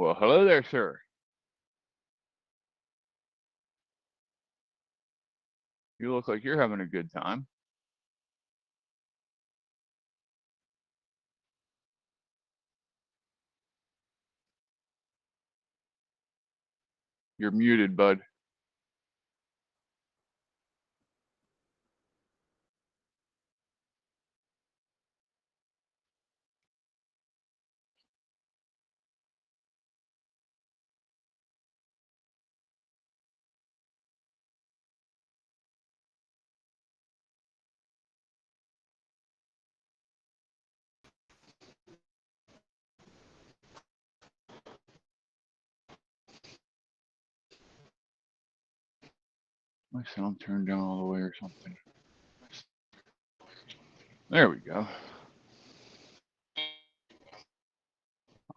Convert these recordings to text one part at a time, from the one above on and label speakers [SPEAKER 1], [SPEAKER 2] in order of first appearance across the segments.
[SPEAKER 1] Well, hello there, sir. You look like you're having a good time. You're muted, bud. My sound turned down all the way or something. There we go.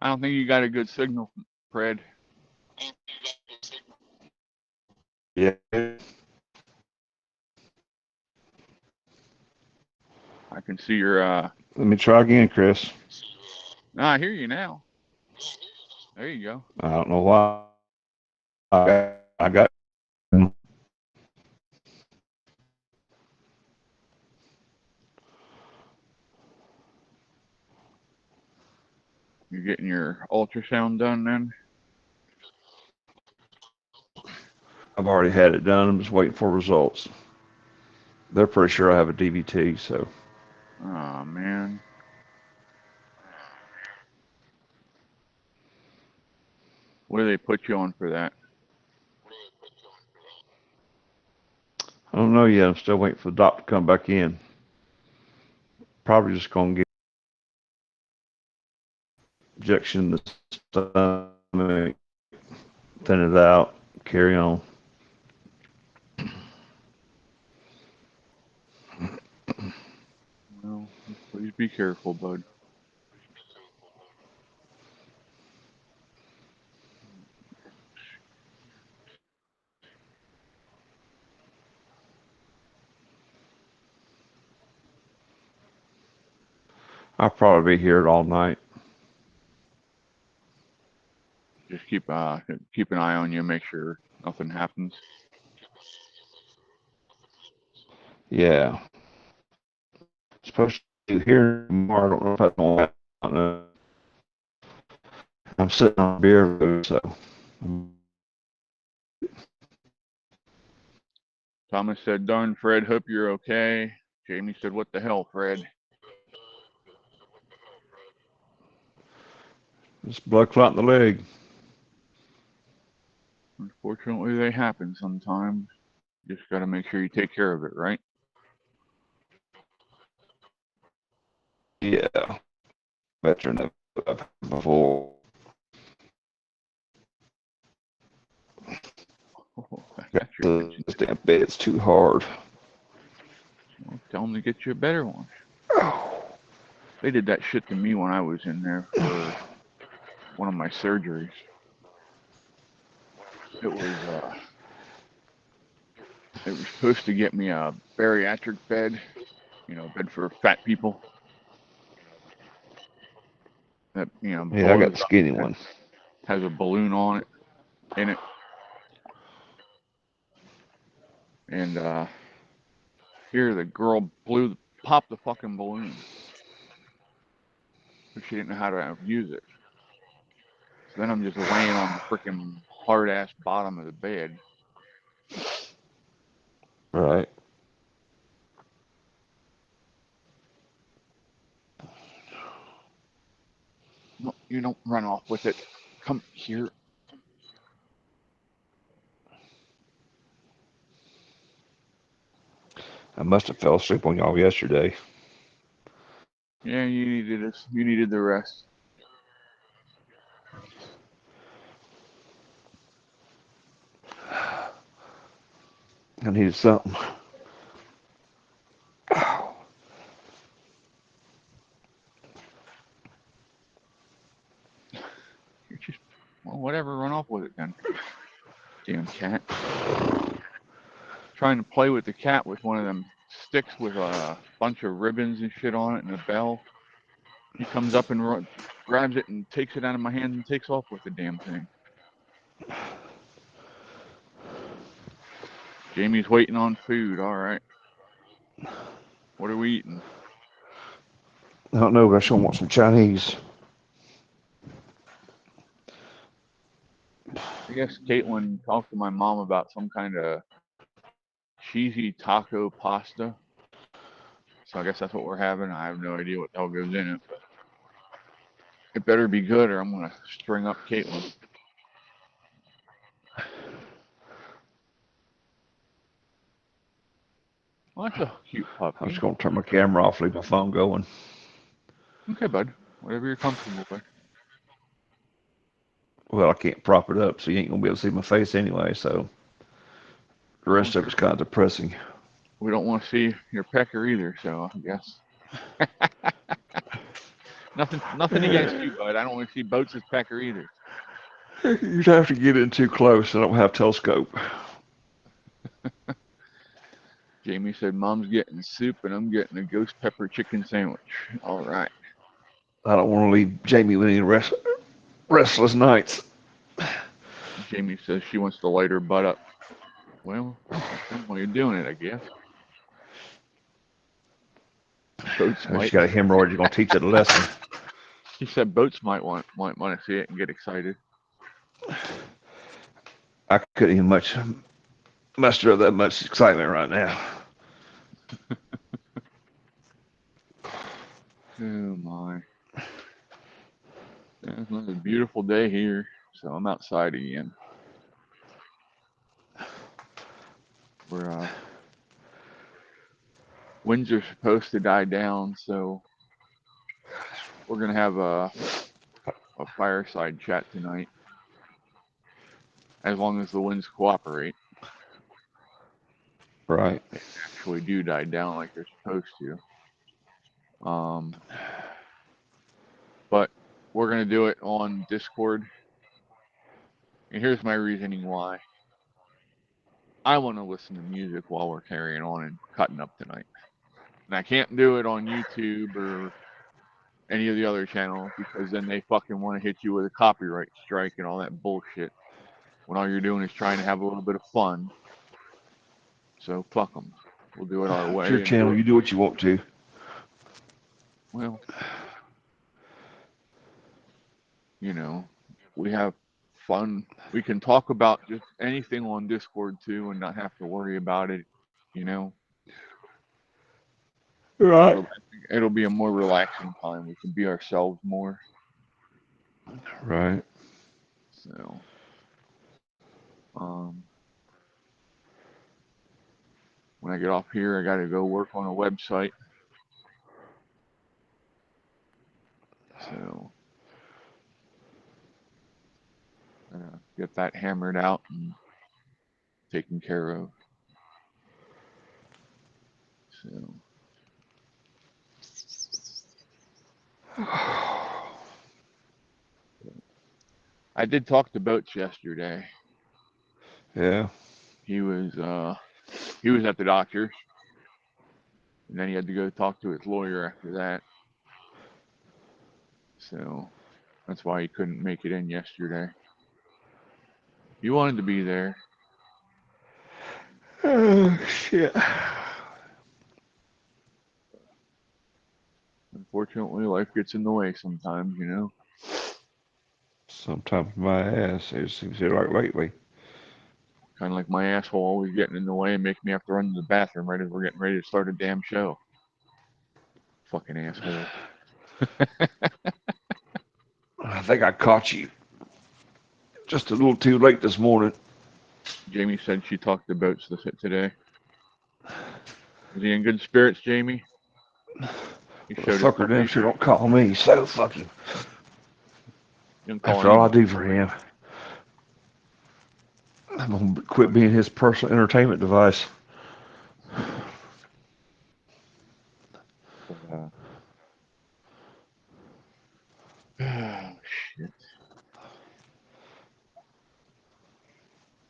[SPEAKER 1] I don't think you got a good signal, Fred.
[SPEAKER 2] Yeah.
[SPEAKER 1] I can see your.
[SPEAKER 2] Let me try again, Chris.
[SPEAKER 1] I hear you now. There you go.
[SPEAKER 2] I don't know why. I got.
[SPEAKER 1] You're getting your ultrasound done then?
[SPEAKER 2] I've already had it done. I'm just waiting for results. They're pretty sure I have a DVT, so.
[SPEAKER 1] Oh, man. What do they put you on for that?
[SPEAKER 2] I don't know yet. I'm still waiting for the doctor to come back in. Probably just going to get injection in the stomach, thin it out, carry on.
[SPEAKER 1] Well, please be careful, bud.
[SPEAKER 2] I'll probably be here all night.
[SPEAKER 1] Just keep an eye on you, make sure nothing happens.
[SPEAKER 2] Yeah. Supposed to be here tomorrow. I don't know if that's going to happen. I'm sitting on a beer load, so.
[SPEAKER 1] Thomas said, darn, Fred, hope you're okay. Jamie said, what the hell, Fred?
[SPEAKER 2] It's blood clot in the leg.
[SPEAKER 1] Unfortunately, they happen sometimes. Just got to make sure you take care of it, right?
[SPEAKER 2] Yeah. Veteran of before.
[SPEAKER 1] Oh,
[SPEAKER 2] Got the damn bed's too hard.
[SPEAKER 1] Well, tell them to get you a better one. They did that shit to me when I was in there for one of my surgeries. It was supposed to get me a bariatric bed, bed for fat people. That
[SPEAKER 2] Yeah, I
[SPEAKER 1] blows
[SPEAKER 2] got the skinny
[SPEAKER 1] up,
[SPEAKER 2] one.
[SPEAKER 1] has a balloon on it, in it, and here the girl popped the fucking balloon, but she didn't know how to use it. So then I'm just laying on the freaking hard ass bottom of the bed.
[SPEAKER 2] Right.
[SPEAKER 1] No, you don't run off with it. Come here.
[SPEAKER 2] I must have fell asleep on y'all yesterday.
[SPEAKER 1] Yeah, you needed this. You needed the rest.
[SPEAKER 2] I needed something.
[SPEAKER 1] You're just, well, whatever. Run off with it then. Damn cat. Trying to play with the cat with one of them sticks with a bunch of ribbons and shit on it and a bell. He comes up and grabs it and takes it out of my hand and takes off with the damn thing. Jamie's waiting on food. All right. What are we eating?
[SPEAKER 2] I don't know, but I sure want some Chinese.
[SPEAKER 1] I guess Caitlin talked to my mom about some kind of cheesy taco pasta. So I guess that's what we're having. I have no idea what the hell goes in it, but it better be good or I'm going to string up Caitlin. Well, that's a cute puppy.
[SPEAKER 2] I'm just going to turn my camera off, leave my phone going.
[SPEAKER 1] Okay, bud. Whatever you're comfortable with.
[SPEAKER 2] Well, I can't prop it up, so you ain't going to be able to see my face anyway, so the rest of it's kind of depressing.
[SPEAKER 1] We don't want to see your pecker either, so I guess. Nothing against you, bud. I don't want to see Boats' pecker either.
[SPEAKER 2] You'd have to get in too close. I don't have telescope.
[SPEAKER 1] Jamie said, Mom's getting soup and I'm getting a ghost pepper chicken sandwich. All right.
[SPEAKER 2] I don't want to leave Jamie with any restless nights.
[SPEAKER 1] Jamie says she wants to light her butt up. Well, while you're doing it, I guess. Boats might.
[SPEAKER 2] She got a hemorrhoid. You're going to teach it a lesson.
[SPEAKER 1] She said Boats might want to see it and get excited.
[SPEAKER 2] I couldn't even muster up that much excitement right now.
[SPEAKER 1] Oh my. It's another beautiful day here, so I'm outside again. Winds are supposed to die down, so we're gonna have a fireside chat tonight, as long as the winds cooperate.
[SPEAKER 2] Right.
[SPEAKER 1] They actually do die down like they're supposed to. But we're gonna do it on Discord, and here's my reasoning why. I want to listen to music while we're carrying on and cutting up tonight. And I can't do it on YouTube or any of the other channels because then they fucking want to hit you with a copyright strike and all that bullshit when all you're doing is trying to have a little bit of fun. So fuck them. We'll do it our way.
[SPEAKER 2] It's your channel. You do what you want to.
[SPEAKER 1] Well, you know, we have fun. We can talk about just anything on Discord too and not have to worry about it, you know.
[SPEAKER 2] Right.
[SPEAKER 1] It'll be a more relaxing time. We can be ourselves more.
[SPEAKER 2] Right.
[SPEAKER 1] So, when I get off here, I got to go work on a website. So, get that hammered out and taken care of. So, I did talk to Boats yesterday.
[SPEAKER 2] Yeah.
[SPEAKER 1] He was at the doctor's, and then he had to go talk to his lawyer after that. So that's why he couldn't make it in yesterday. He wanted to be there.
[SPEAKER 2] Oh, shit.
[SPEAKER 1] Unfortunately, life gets in the way sometimes, you know.
[SPEAKER 2] Sometimes my ass. It seems like lately.
[SPEAKER 1] Kind of like my asshole always getting in the way and making me have to run to the bathroom right as we're getting ready to start a damn show. Fucking asshole.
[SPEAKER 2] I think I caught you just a little too late this morning.
[SPEAKER 1] Jamie said she talked to Boats today. Is he in good spirits, Jamie?
[SPEAKER 2] Well, fucker damn sure don't call me. So fucking. After all I do for him. I'm going to quit being his personal entertainment device.
[SPEAKER 1] Shit.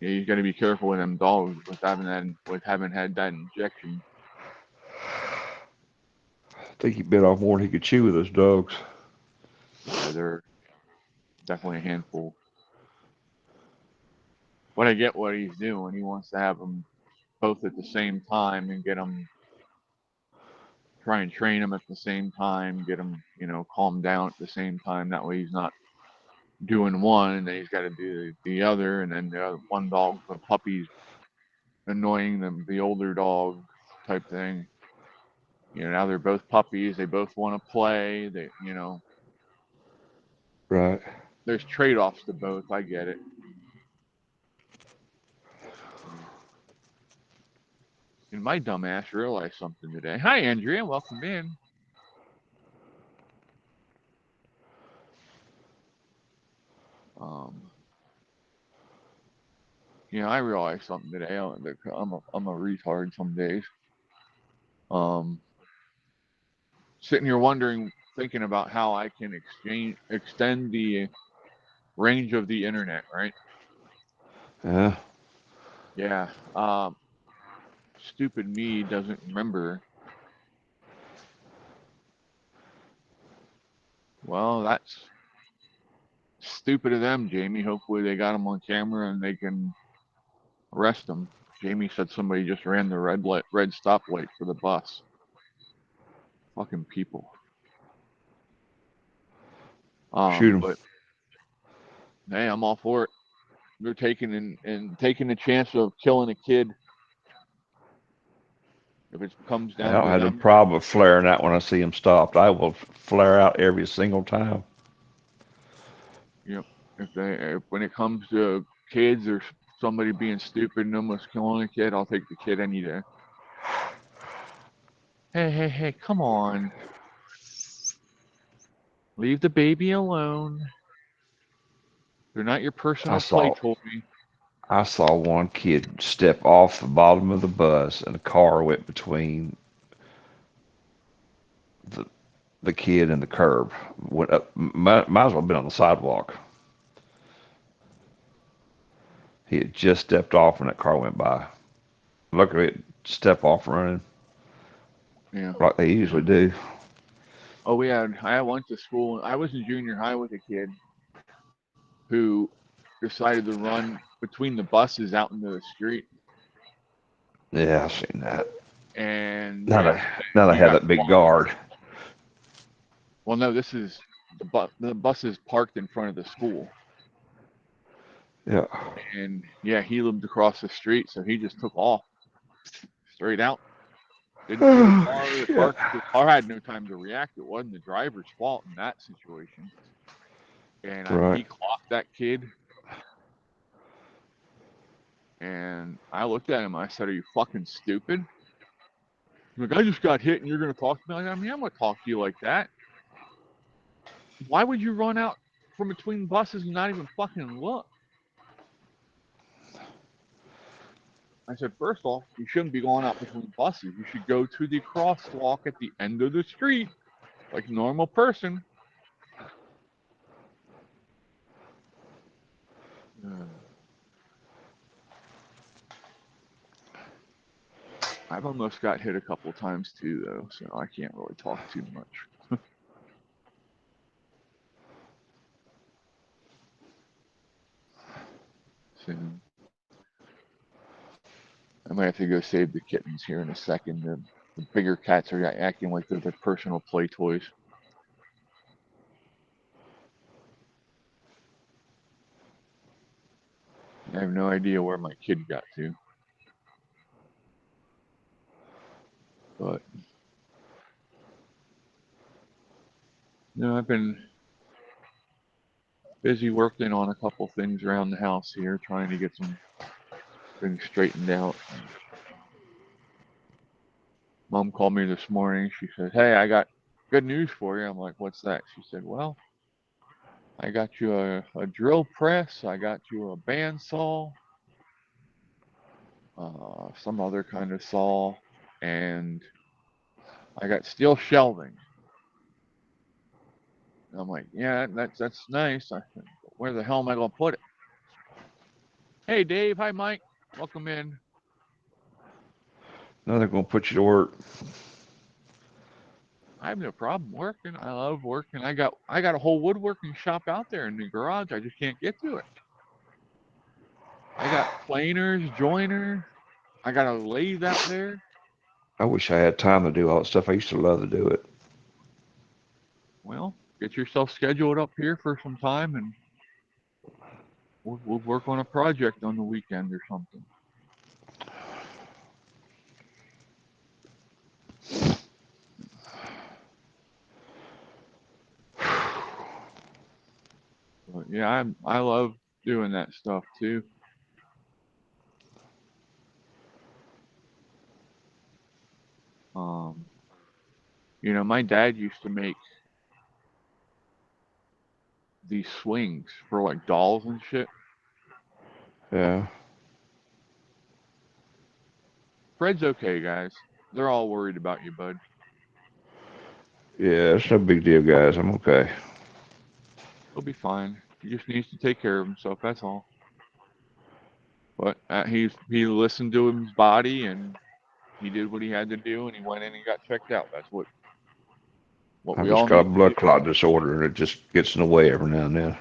[SPEAKER 1] Yeah, you got to be careful with them dogs with having had that injection.
[SPEAKER 2] I think he bit off more than he could chew with those dogs.
[SPEAKER 1] Yeah, they're definitely a handful. But I get what he's doing. He wants to have them both at the same time and get them, try and train them at the same time, get them, calm down at the same time. That way he's not doing one and then he's got to do the other. And then the one dog, the puppy's annoying the older dog type thing. Now they're both puppies. They both want to play.
[SPEAKER 2] Right.
[SPEAKER 1] There's trade-offs to both. I get it. And my dumbass realized something today. Hi, Andrea. Welcome in. Um, I realized something today. I'm a retard some days. Sitting here wondering, thinking about how I can extend the range of the internet, right?
[SPEAKER 2] Yeah.
[SPEAKER 1] Yeah. Stupid me doesn't remember. Well, that's stupid of them, Jamie. Hopefully they got them on camera and they can arrest them. Jamie said somebody just ran the red stoplight for the bus. Fucking people.
[SPEAKER 2] Shoot them.
[SPEAKER 1] But hey, I'm all for it. They're taking and taking the chance of killing a kid. If it comes
[SPEAKER 2] I
[SPEAKER 1] down
[SPEAKER 2] don't
[SPEAKER 1] to
[SPEAKER 2] have a
[SPEAKER 1] them,
[SPEAKER 2] problem flaring out when I see them stopped. I will flare out every single time.
[SPEAKER 1] you know, if when it comes to kids or somebody being stupid and almost killing a kid, I'll take the kid any day. Hey, come on. Leave the baby alone. They're not your
[SPEAKER 2] I
[SPEAKER 1] personal play
[SPEAKER 2] saw
[SPEAKER 1] toy.
[SPEAKER 2] I saw one kid step off the bottom of the bus and a car went between the the kid and the curb. Went up, might as well have been on the sidewalk. He had just stepped off when that car went by. Look at it, step off running
[SPEAKER 1] Yeah.
[SPEAKER 2] like they usually do.
[SPEAKER 1] Oh, I went to school. I was in junior high with a kid who decided to run between the buses out into the street.
[SPEAKER 2] Yeah, I've seen that.
[SPEAKER 1] And
[SPEAKER 2] Now
[SPEAKER 1] yeah,
[SPEAKER 2] they now they
[SPEAKER 1] he
[SPEAKER 2] have
[SPEAKER 1] got
[SPEAKER 2] that big
[SPEAKER 1] clocked.
[SPEAKER 2] guard.
[SPEAKER 1] Well, no, this is the bus is parked in front of the school.
[SPEAKER 2] Yeah.
[SPEAKER 1] And yeah, he lived across the street, so he just took off straight out. Didn't see the
[SPEAKER 2] Oh
[SPEAKER 1] car.
[SPEAKER 2] shit.
[SPEAKER 1] The car had no time to react. It wasn't the driver's fault in that situation. And
[SPEAKER 2] Right.
[SPEAKER 1] he clocked that kid. And I looked at him. I said, "Are you fucking stupid?" He's like, "I just got hit, and you're gonna talk to me like that." I mean, I'm gonna talk to you like that. Why would you run out from between buses and not even fucking look? I said, first off, you shouldn't be going out between buses. You should go to the crosswalk at the end of the street like a normal person. I've almost got hit a couple times too, though, so I can't really talk too much. Soon. I might have to go save the kittens here in a second. The bigger cats are acting like they're their personal play toys. I have no idea where my kid got to. But, I've been busy working on a couple things around the house here, trying to get some things straightened out. Mom called me this morning. She said, "Hey, I got good news for you." I'm like, "What's that?" She said, "Well, I got you a drill press. I got you a bandsaw, some other kind of saw, and I got steel shelving." And I'm like, "Yeah, that's nice. Where the hell am I gonna put it?" Hey, Dave. Hi, Mike. Welcome in.
[SPEAKER 2] Now they're gonna put you to work.
[SPEAKER 1] I have no problem working. I love working. I got a whole woodworking shop out there in the garage. I just can't get to it. I got planers, joiners. I got a lathe out there.
[SPEAKER 2] I wish I had time to do all that stuff. I used to love to do it.
[SPEAKER 1] Well, get yourself scheduled up here for some time, and we'll work on a project on the weekend or something. But yeah, I love doing that stuff too. Um, my dad used to make these swings for like dolls and shit.
[SPEAKER 2] Yeah.
[SPEAKER 1] Fred's okay, guys. They're all worried about you, bud.
[SPEAKER 2] Yeah, it's no big deal, guys. I'm okay.
[SPEAKER 1] He'll be fine. He just needs to take care of himself. That's all. But he listened to his body and he did what he had to do, and he went in and got checked out. That's what
[SPEAKER 2] I've
[SPEAKER 1] we
[SPEAKER 2] just
[SPEAKER 1] all
[SPEAKER 2] got a
[SPEAKER 1] need to
[SPEAKER 2] blood
[SPEAKER 1] do.
[SPEAKER 2] clot disorder, and it just gets in the way every now and then.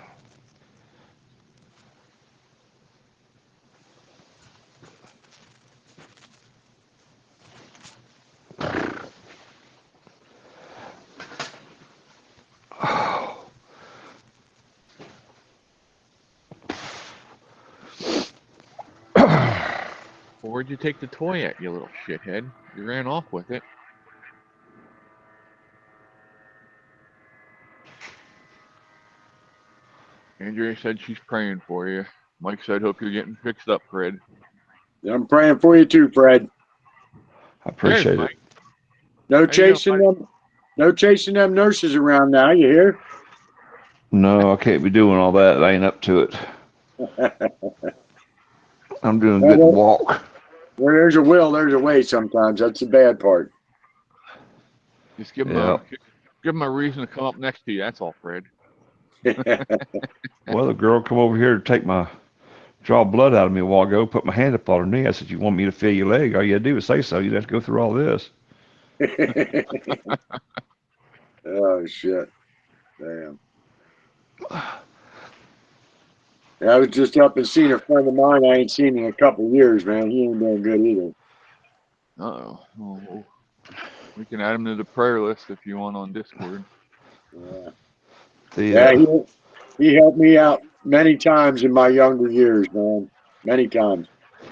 [SPEAKER 1] Where'd you take the toy at, you little shithead? You ran off with it. Andrea said she's praying for you. Mike said, hope you're getting fixed up, Fred.
[SPEAKER 3] I'm praying for you too, Fred.
[SPEAKER 2] I
[SPEAKER 1] There's
[SPEAKER 2] appreciate it.
[SPEAKER 1] Mike.
[SPEAKER 3] No
[SPEAKER 1] How you doing,
[SPEAKER 3] chasing
[SPEAKER 1] buddy?
[SPEAKER 3] them. No chasing them nurses around now. You hear?
[SPEAKER 2] No, I can't be doing all that. I ain't up to it. I'm doing good to walk.
[SPEAKER 3] Where there's a will, there's a way. Sometimes that's the bad part.
[SPEAKER 1] Just give him a reason to come up next to you. That's all, Fred.
[SPEAKER 2] Well, the girl come over here to draw blood out of me a while ago, put my hand up on her knee. I said, you want me to feel your leg? All you had to do is say so. You don't have to go through all this.
[SPEAKER 3] Oh, shit. Damn. I was just up and seen a friend of mine I ain't seen in a couple of years, man. He ain't doing good either.
[SPEAKER 1] Oh, we can add him to the prayer list if you want on Discord.
[SPEAKER 3] Yeah. He helped me out many times in my younger years, man. Many times.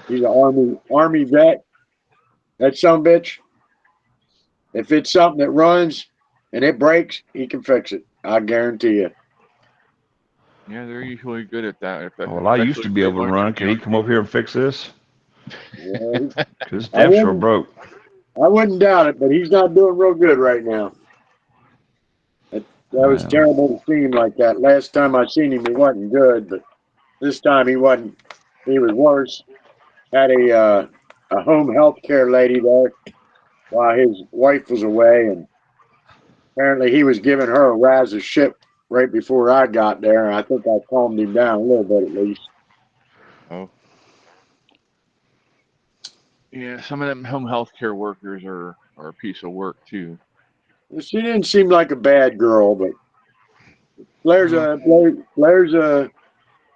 [SPEAKER 3] He's an army vet. That sumbitch. If it's something that runs and it breaks, he can fix it. I guarantee you.
[SPEAKER 1] Yeah, they're usually good at that.
[SPEAKER 2] Well, I used to be able to run. Can he come over here and fix this?
[SPEAKER 3] Yeah,
[SPEAKER 2] Because it's damn sure broke.
[SPEAKER 3] I wouldn't doubt it, but he's not doing real good right now. That was terrible to see him like that. Last time I seen him, he wasn't good, but this time he wasn't. He was worse. Had a home health care lady there while his wife was away, and apparently he was giving her a raz of shit right before I got there. I think I calmed him down a little bit at least.
[SPEAKER 1] Oh. Yeah, some of them home health care workers are a piece of work too.
[SPEAKER 3] She didn't seem like a bad girl, but Blair's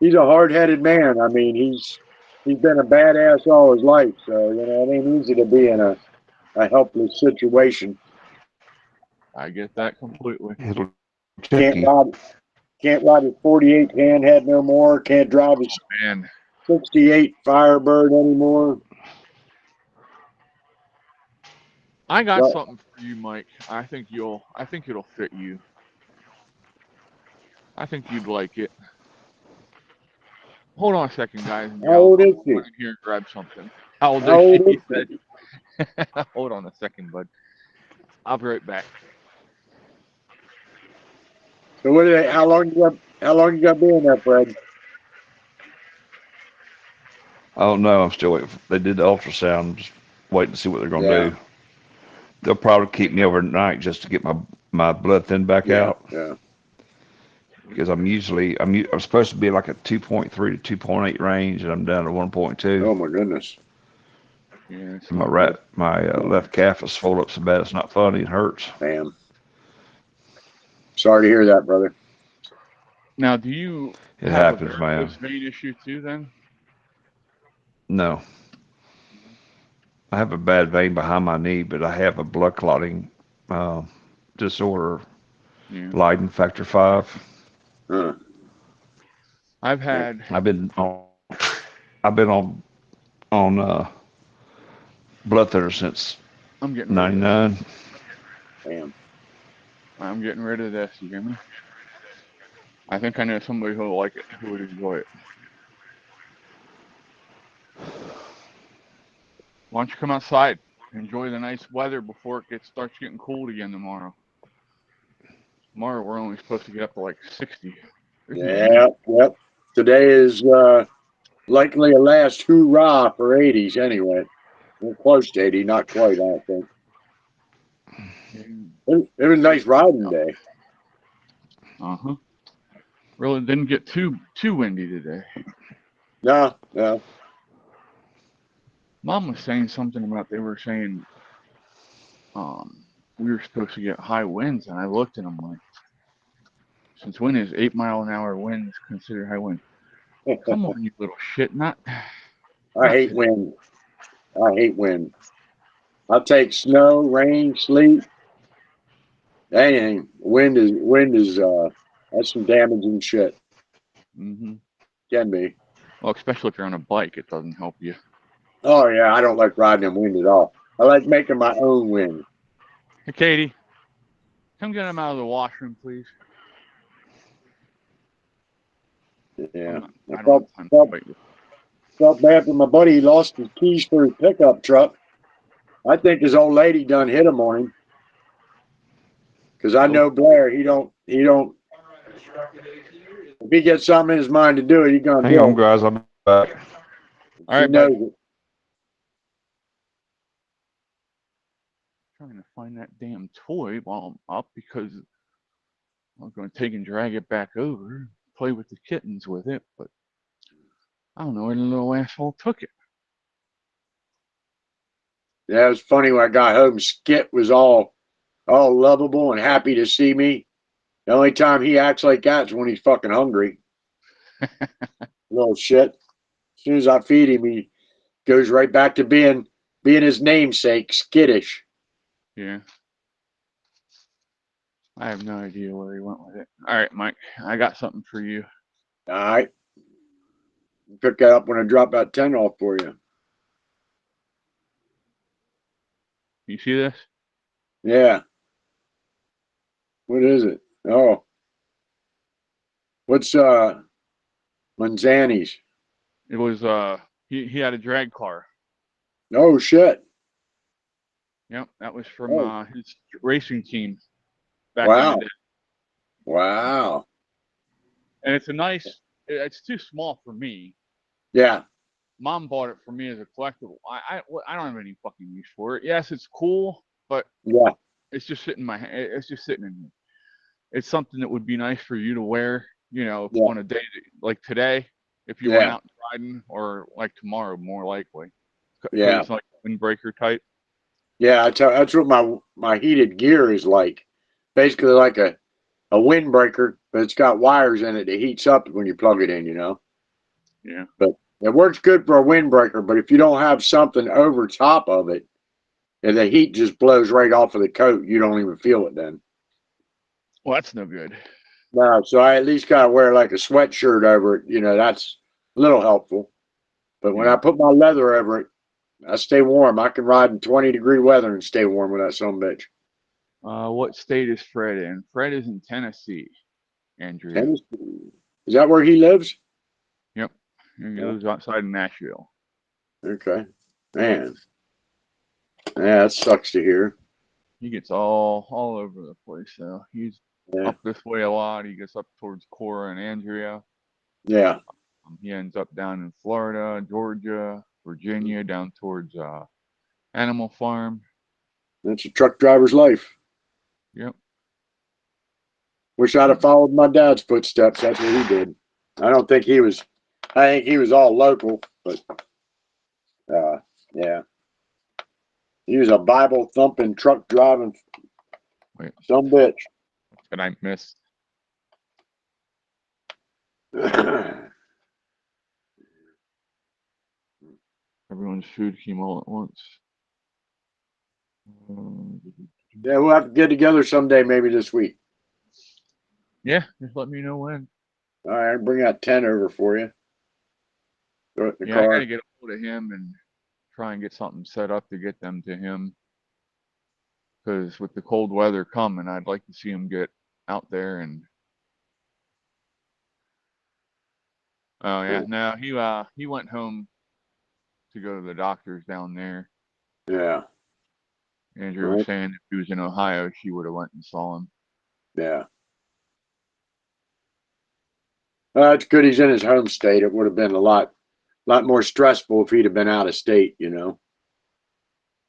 [SPEAKER 3] he's a hard-headed man. I mean, he's been a badass all his life, so it ain't easy to be in a helpless situation.
[SPEAKER 1] I get that completely.
[SPEAKER 3] Can't ride his 48 handhead no more. Can't drive his 68 Firebird anymore.
[SPEAKER 1] I got something for you, Mike. I think it'll fit you. I think you'd like it. Hold on a second, guys.
[SPEAKER 3] How old is she?
[SPEAKER 1] Go in here and grab something. How old is she? Hold on a second, bud. I'll be right back.
[SPEAKER 3] So how long you got to be in there, Fred?
[SPEAKER 2] I don't know. I'm still waiting. They did the ultrasound. I'm just waiting to see what they're going to do. They'll probably keep me overnight just to get my blood thin back out.
[SPEAKER 3] Yeah.
[SPEAKER 2] Because I'm supposed to be like a 2.3 to 2.8 range, and I'm down to 1.2.
[SPEAKER 3] Oh my goodness.
[SPEAKER 1] Yeah.
[SPEAKER 2] My left calf is swollen up so bad it's not funny. It hurts.
[SPEAKER 3] Damn. Sorry to hear that, brother.
[SPEAKER 1] Now, do you
[SPEAKER 2] It
[SPEAKER 1] have a
[SPEAKER 2] happens, man.
[SPEAKER 1] varicose vein issue too? Then.
[SPEAKER 2] No, I have a bad vein behind my knee, but I have a blood clotting uh, disorder,
[SPEAKER 1] Yeah.
[SPEAKER 2] Leiden factor 5.
[SPEAKER 3] Huh.
[SPEAKER 1] I've had.
[SPEAKER 2] I've been on, I've been on blood thinner since
[SPEAKER 1] I'm getting rid of this.
[SPEAKER 2] '99.
[SPEAKER 3] Damn.
[SPEAKER 1] I'm getting rid of this. You hear me? I think I know somebody who will like it, who would enjoy it. Why don't you come outside? Enjoy the nice weather before it starts getting cold again tomorrow. Tomorrow we're only supposed to get up to like 60. It's gonna be
[SPEAKER 3] Yeah, yep. Today is likely a last hoorah for 80s anyway. We're close to 80, not quite, I don't think. It was a nice riding day.
[SPEAKER 1] Uh-huh. Really didn't get too windy today.
[SPEAKER 3] No, no.
[SPEAKER 1] Mom was saying something about they were saying we were supposed to get high winds, and I looked and I'm like, since when is 8-mile-an-hour winds considered high wind? Come on, you little shit! Not
[SPEAKER 3] hate
[SPEAKER 1] today.
[SPEAKER 3] wind. I hate wind. I'll take snow, rain, sleet, anything. Wind is that's some damaging shit.
[SPEAKER 1] Mm-hmm.
[SPEAKER 3] Can be.
[SPEAKER 1] Well, especially if you're on a bike, it doesn't help you.
[SPEAKER 3] Oh yeah, I don't like riding in wind at all. I like making my own wind.
[SPEAKER 1] Hey, Katie, come get him out of the washroom, please.
[SPEAKER 3] Yeah.
[SPEAKER 1] I don't have time to fight you.
[SPEAKER 3] Felt bad for my buddy. He lost his keys for his pickup truck. I think his old lady done hit him on him. Because I know Blair, he don't. If he gets something in his mind to do it, he's gonna
[SPEAKER 2] Hang
[SPEAKER 3] do
[SPEAKER 2] on,
[SPEAKER 3] it.
[SPEAKER 2] guys. I'll be back.
[SPEAKER 1] All
[SPEAKER 3] He
[SPEAKER 1] right,
[SPEAKER 3] knows
[SPEAKER 1] bud.
[SPEAKER 3] it.
[SPEAKER 1] Trying to find that damn toy while I'm up because I'm going to take and drag it back over, play with the kittens with it, but I don't know where the little asshole took it.
[SPEAKER 3] Yeah, it was funny when I got home. Skip was all lovable and happy to see me. The only time he acts like that is when he's fucking hungry. Little shit. As soon as I feed him, he goes right back to being his namesake, skittish.
[SPEAKER 1] Yeah. I have no idea where he went with it. All right, Mike, I got something for you.
[SPEAKER 3] All right. Pick that up when I drop that 10 off for you.
[SPEAKER 1] You see this?
[SPEAKER 3] Yeah. What is it? Oh. What's Manzani's?
[SPEAKER 1] It was he had a drag car.
[SPEAKER 3] Oh shit.
[SPEAKER 1] Yep, that was from his racing team back in the
[SPEAKER 3] Wow.
[SPEAKER 1] day.
[SPEAKER 3] Wow.
[SPEAKER 1] And it's a nice. It's too small for me.
[SPEAKER 3] Yeah.
[SPEAKER 1] Mom bought it for me as a collectible. I don't have any fucking use for it. Yes, it's cool, but
[SPEAKER 3] Yeah.
[SPEAKER 1] it's just sitting in my. It's just sitting in here. It's something that would be nice for you to wear. You know,
[SPEAKER 3] Yeah.
[SPEAKER 1] on a day like today, if you went out riding, or like tomorrow, more likely.
[SPEAKER 3] Yeah.
[SPEAKER 1] It's like windbreaker type.
[SPEAKER 3] Yeah. That's what my heated gear is like. Basically like a windbreaker, but it's got wires in it that heats up when you plug it in, you know.
[SPEAKER 1] Yeah.
[SPEAKER 3] But it works good for a windbreaker, but if you don't have something over top of it, and the heat just blows right off of the coat, you don't even feel it then.
[SPEAKER 1] Well, that's no good.
[SPEAKER 3] No, so I at least gotta wear like a sweatshirt over it. You know, that's a little helpful. But when I put my leather over it, I stay warm. I can ride in 20-degree weather and stay warm with that son of a bitch.
[SPEAKER 1] What state is Fred in? Fred is in Tennessee, Andrea.
[SPEAKER 3] Tennessee. Is that where he lives?
[SPEAKER 1] Yep. He lives outside of Nashville.
[SPEAKER 3] Okay. Man. Yeah, that sucks to hear.
[SPEAKER 1] He gets all over the place. So he's up this way a lot. He gets up towards Cora and Andrea.
[SPEAKER 3] Yeah.
[SPEAKER 1] He ends up down in Florida, Georgia, Virginia, down towards Animal Farm.
[SPEAKER 3] That's a truck driver's life.
[SPEAKER 1] Yep.
[SPEAKER 3] Wish I'd have followed my dad's footsteps. That's what he did. I think he was all local, but yeah. He was a Bible thumping, truck driving son of a bitch.
[SPEAKER 1] that I missed. Everyone's food came all at once.
[SPEAKER 3] Yeah, we'll have to get together someday, maybe this week.
[SPEAKER 1] Yeah, just let me know when.
[SPEAKER 3] All right, I'll bring that tent over for you. Throw it in the
[SPEAKER 1] Yeah, I
[SPEAKER 3] car.
[SPEAKER 1] gotta get a hold of him and try and get something set up to get them to him. Because with the cold weather coming, I'd like to see him get out there and. Oh yeah, no, he went home to go to the doctors down there.
[SPEAKER 3] Yeah.
[SPEAKER 1] Andrew was saying if he was in Ohio, she would have went and saw him.
[SPEAKER 3] Yeah. It's good he's in his home state. It would have been a lot more stressful if he'd have been out of state, you know.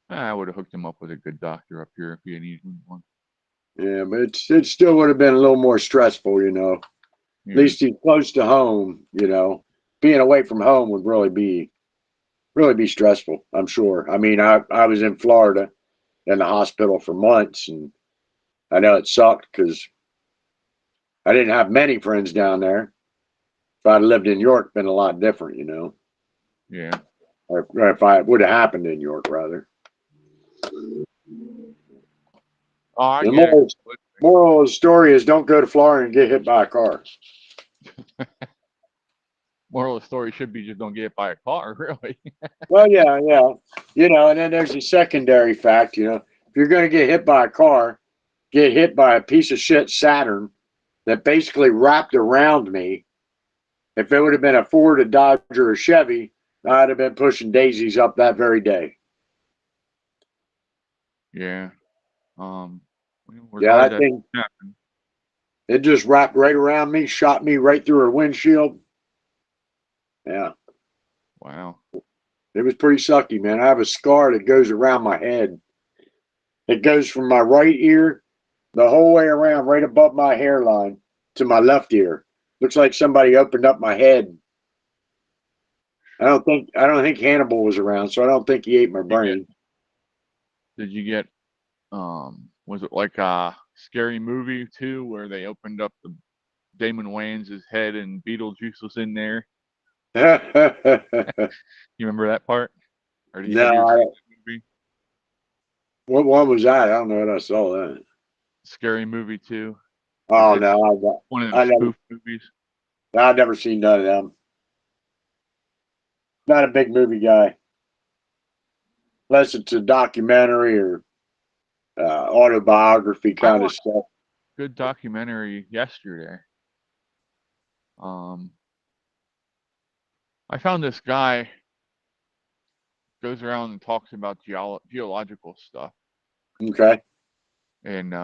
[SPEAKER 1] I would have hooked him up with a good doctor up here if he had needed one.
[SPEAKER 3] Yeah, but it still would have been a little more stressful, you know.
[SPEAKER 1] Yeah.
[SPEAKER 3] At least he's close to home, you know. Being away from home would really be stressful, I'm sure. I mean, I was in Florida in the hospital for months, and I know it sucked because I didn't have many friends down there. If I'd lived in York, it'd been a lot different, you know.
[SPEAKER 1] Yeah.
[SPEAKER 3] Or if I would have happened in York, rather.
[SPEAKER 1] Oh, I
[SPEAKER 3] The
[SPEAKER 1] get it.
[SPEAKER 3] moral of the story is don't go to Florida and get hit by a car.
[SPEAKER 1] Moral of the story should be just don't get hit by a car, really.
[SPEAKER 3] Well, yeah. You know, and then there's a secondary fact, you know. If you're going to get hit by a car, get hit by a piece of shit Saturn that basically wrapped around me. If it would have been a Ford, a Dodge, or a Chevy, I'd have been pushing daisies up that very day.
[SPEAKER 1] Yeah. We're
[SPEAKER 3] Yeah,
[SPEAKER 1] glad
[SPEAKER 3] that
[SPEAKER 1] that
[SPEAKER 3] thing,
[SPEAKER 1] happened.
[SPEAKER 3] it just wrapped right around me, shot me right through her windshield. Yeah.
[SPEAKER 1] Wow.
[SPEAKER 3] It was pretty sucky, man. I have a scar that goes around my head. It goes from my right ear the whole way around, right above my hairline, to my left ear. Looks like somebody opened up my head. I don't think Hannibal was around, so I don't think he ate my brain.
[SPEAKER 1] Did you get was it like a scary movie too where they opened up the Damon Wayans' head and Beetlejuice was in there? You remember that part? Or have you seen
[SPEAKER 3] No,
[SPEAKER 1] that movie?
[SPEAKER 3] what one was that? I don't know what I saw that.
[SPEAKER 1] Scary movie too.
[SPEAKER 3] Oh
[SPEAKER 1] It's
[SPEAKER 3] no,
[SPEAKER 1] one of them spoof movies.
[SPEAKER 3] I've never seen none of them. Not a big movie guy, unless it's a documentary or autobiography
[SPEAKER 1] I
[SPEAKER 3] kind of
[SPEAKER 1] watched
[SPEAKER 3] stuff.
[SPEAKER 1] a good documentary yesterday. Um, I found this guy goes around and talks about geological stuff,
[SPEAKER 3] Okay.
[SPEAKER 1] and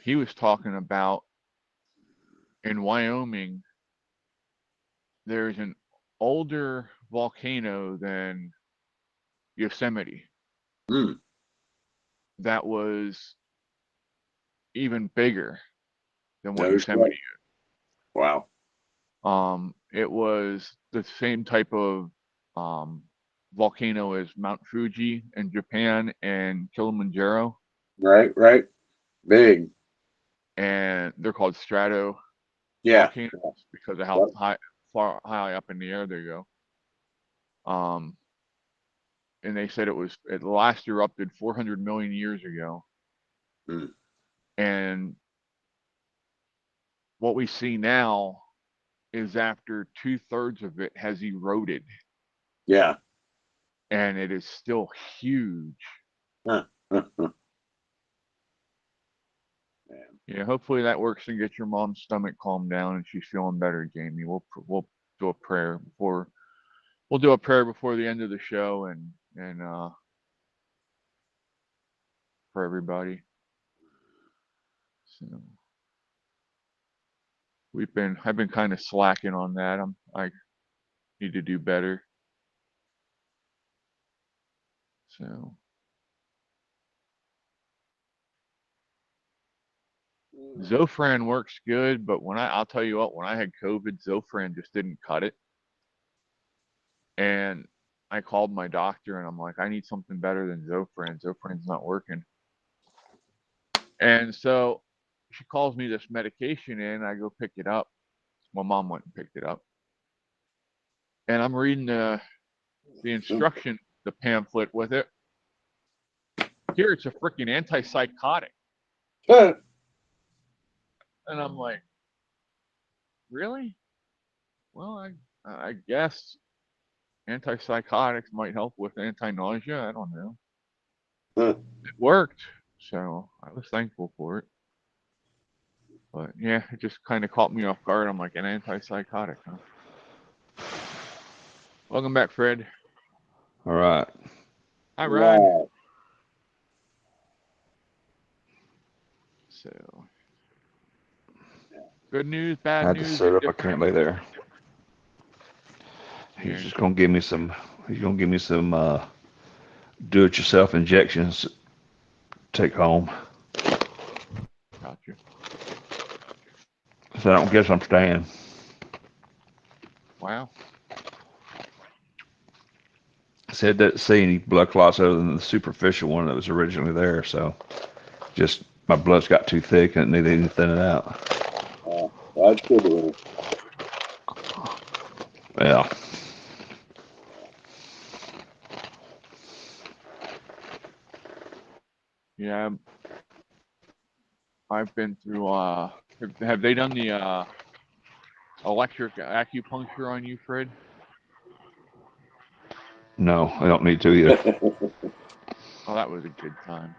[SPEAKER 1] he was talking about in Wyoming there's an older volcano than Yosemite
[SPEAKER 3] Mm,
[SPEAKER 1] that was even bigger than what
[SPEAKER 3] no
[SPEAKER 1] Yosemite
[SPEAKER 3] shit.
[SPEAKER 1] is.
[SPEAKER 3] Wow.
[SPEAKER 1] It was the same type of volcano as Mount Fuji in Japan and Kilimanjaro,
[SPEAKER 3] Right. Big.
[SPEAKER 1] and they're called strato
[SPEAKER 3] Yeah.
[SPEAKER 1] volcanoes because of how
[SPEAKER 3] Yep.
[SPEAKER 1] high up in the air they go. Um, and they said it last erupted 400 million years ago,
[SPEAKER 3] Mm,
[SPEAKER 1] and what we see now is after 2/3 of it has eroded,
[SPEAKER 3] yeah.
[SPEAKER 1] and it is still huge.
[SPEAKER 3] Huh.
[SPEAKER 1] Yeah, hopefully that works and gets your mom's stomach calmed down and she's feeling better, Jamie. We'll do a prayer before the end of the show and for everybody. So I've been kind of slacking on that. I need to do better. So Zofran works good, but I'll tell you what, when I had COVID, Zofran just didn't cut it. And I called my doctor and I'm like, I need something better than Zofran. Zofran's not working. And so she calls me this medication in. I go pick it up. My mom went and picked it up, and I'm reading the instruction, the pamphlet with it. Here, it's a freaking antipsychotic, and I'm like, really? Well, I guess antipsychotics might help with anti-nausea. I don't know. It worked, so I was thankful for it. But yeah, it just kind of caught me off guard. I'm like, an antipsychotic, huh? Welcome back, Fred.
[SPEAKER 2] All right.
[SPEAKER 1] Hi, Ryan.
[SPEAKER 3] Right.
[SPEAKER 1] So, good news,
[SPEAKER 2] I
[SPEAKER 1] bad
[SPEAKER 2] had to
[SPEAKER 1] news.
[SPEAKER 2] set up. I
[SPEAKER 1] different-
[SPEAKER 2] can't lay there.
[SPEAKER 1] Yeah.
[SPEAKER 2] He's just gonna give me some. He's gonna give me some do-it-yourself injections. To take home.
[SPEAKER 1] Gotcha.
[SPEAKER 2] So I don't guess I'm staying.
[SPEAKER 1] Wow.
[SPEAKER 2] Said didn't see any blood clots other than the superficial one that was originally there. So just my blood's got too thick and they needed to thin it out.
[SPEAKER 3] That's good.
[SPEAKER 2] Yeah.
[SPEAKER 1] Yeah. I've been through. Have they done the electric acupuncture on you, Fred?
[SPEAKER 2] No, I don't need to either.
[SPEAKER 1] Oh, that was a good time.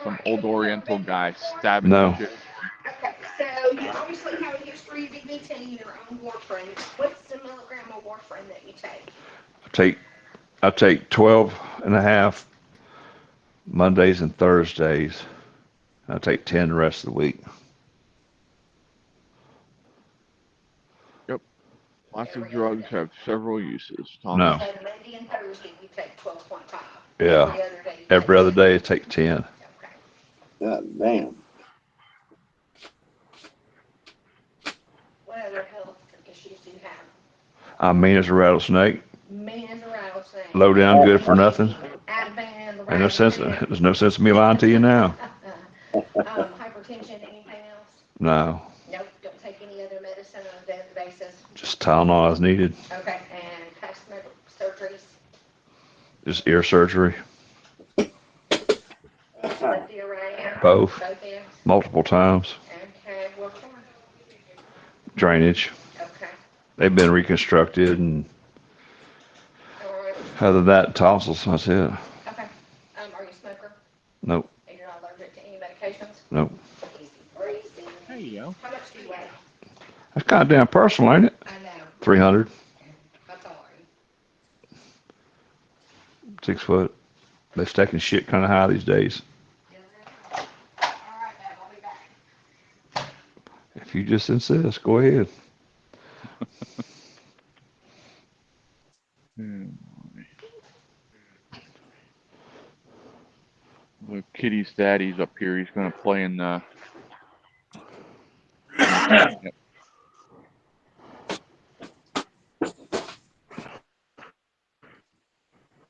[SPEAKER 1] Some old Oriental guy stabbing
[SPEAKER 2] No.
[SPEAKER 1] shit.
[SPEAKER 4] Okay, so you obviously have a history of DBT, your own warfarin. What's the milligram of warfarin that you take?
[SPEAKER 2] I take 12 and a half Mondays and Thursdays. I take 10 the rest of the week.
[SPEAKER 1] Lots of drugs have several uses. Tom.
[SPEAKER 2] No.
[SPEAKER 4] So Monday and Thursday you take 12.5.
[SPEAKER 2] Yeah.
[SPEAKER 4] Every other day. You
[SPEAKER 2] Every
[SPEAKER 4] take
[SPEAKER 2] other day I take 10.
[SPEAKER 4] Okay.
[SPEAKER 3] God damn.
[SPEAKER 4] What other health issues do you have?
[SPEAKER 2] I'm mean as a rattlesnake.
[SPEAKER 4] Mean as a rattlesnake.
[SPEAKER 2] Low down, good for nothing.
[SPEAKER 4] Out of band,
[SPEAKER 2] Ain't no sense. There's no sense of me lying to you now.
[SPEAKER 4] Hypertension, anything else?
[SPEAKER 2] No.
[SPEAKER 4] Nope. Don't take any other medicine on a daily basis.
[SPEAKER 2] Just Tylenol as needed.
[SPEAKER 4] Okay. And past medical surgeries.
[SPEAKER 2] Just ear surgery.
[SPEAKER 4] Left ear, right ear.
[SPEAKER 2] Both.
[SPEAKER 4] Both ears.
[SPEAKER 2] Multiple times.
[SPEAKER 4] Okay. What for?
[SPEAKER 2] Drainage.
[SPEAKER 4] Okay.
[SPEAKER 2] They've been reconstructed, and
[SPEAKER 4] All right.
[SPEAKER 2] other than that, tonsils. That's it.
[SPEAKER 4] Okay. Are you a smoker?
[SPEAKER 2] Nope.
[SPEAKER 4] And you're not allergic to any medications?
[SPEAKER 2] Nope.
[SPEAKER 4] Easy breezy.
[SPEAKER 1] There you go.
[SPEAKER 4] How much do you weigh?
[SPEAKER 2] That's kind of damn personal, ain't it?
[SPEAKER 4] I know.
[SPEAKER 2] 300.
[SPEAKER 4] That's all right.
[SPEAKER 2] 6 foot. They're stacking shit kind of high these days.
[SPEAKER 4] All right, Dad, I'll be back.
[SPEAKER 2] If you just insist, go ahead.
[SPEAKER 1] The Kitty's daddy's up here. He's going to play in the.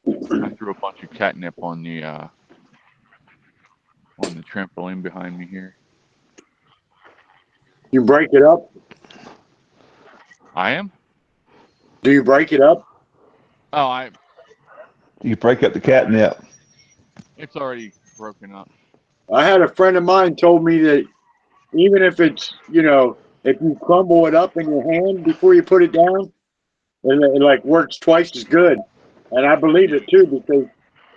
[SPEAKER 1] I threw a bunch of catnip on the trampoline behind me here.
[SPEAKER 3] You break it up?
[SPEAKER 1] I am?
[SPEAKER 3] Do you break it up?
[SPEAKER 1] Oh,
[SPEAKER 2] You break up the catnip.
[SPEAKER 1] it's already broken up.
[SPEAKER 3] I had a friend of mine told me that even if it's, if you crumble it up in your hand before you put it down, it like works twice as good. And I believe it too, because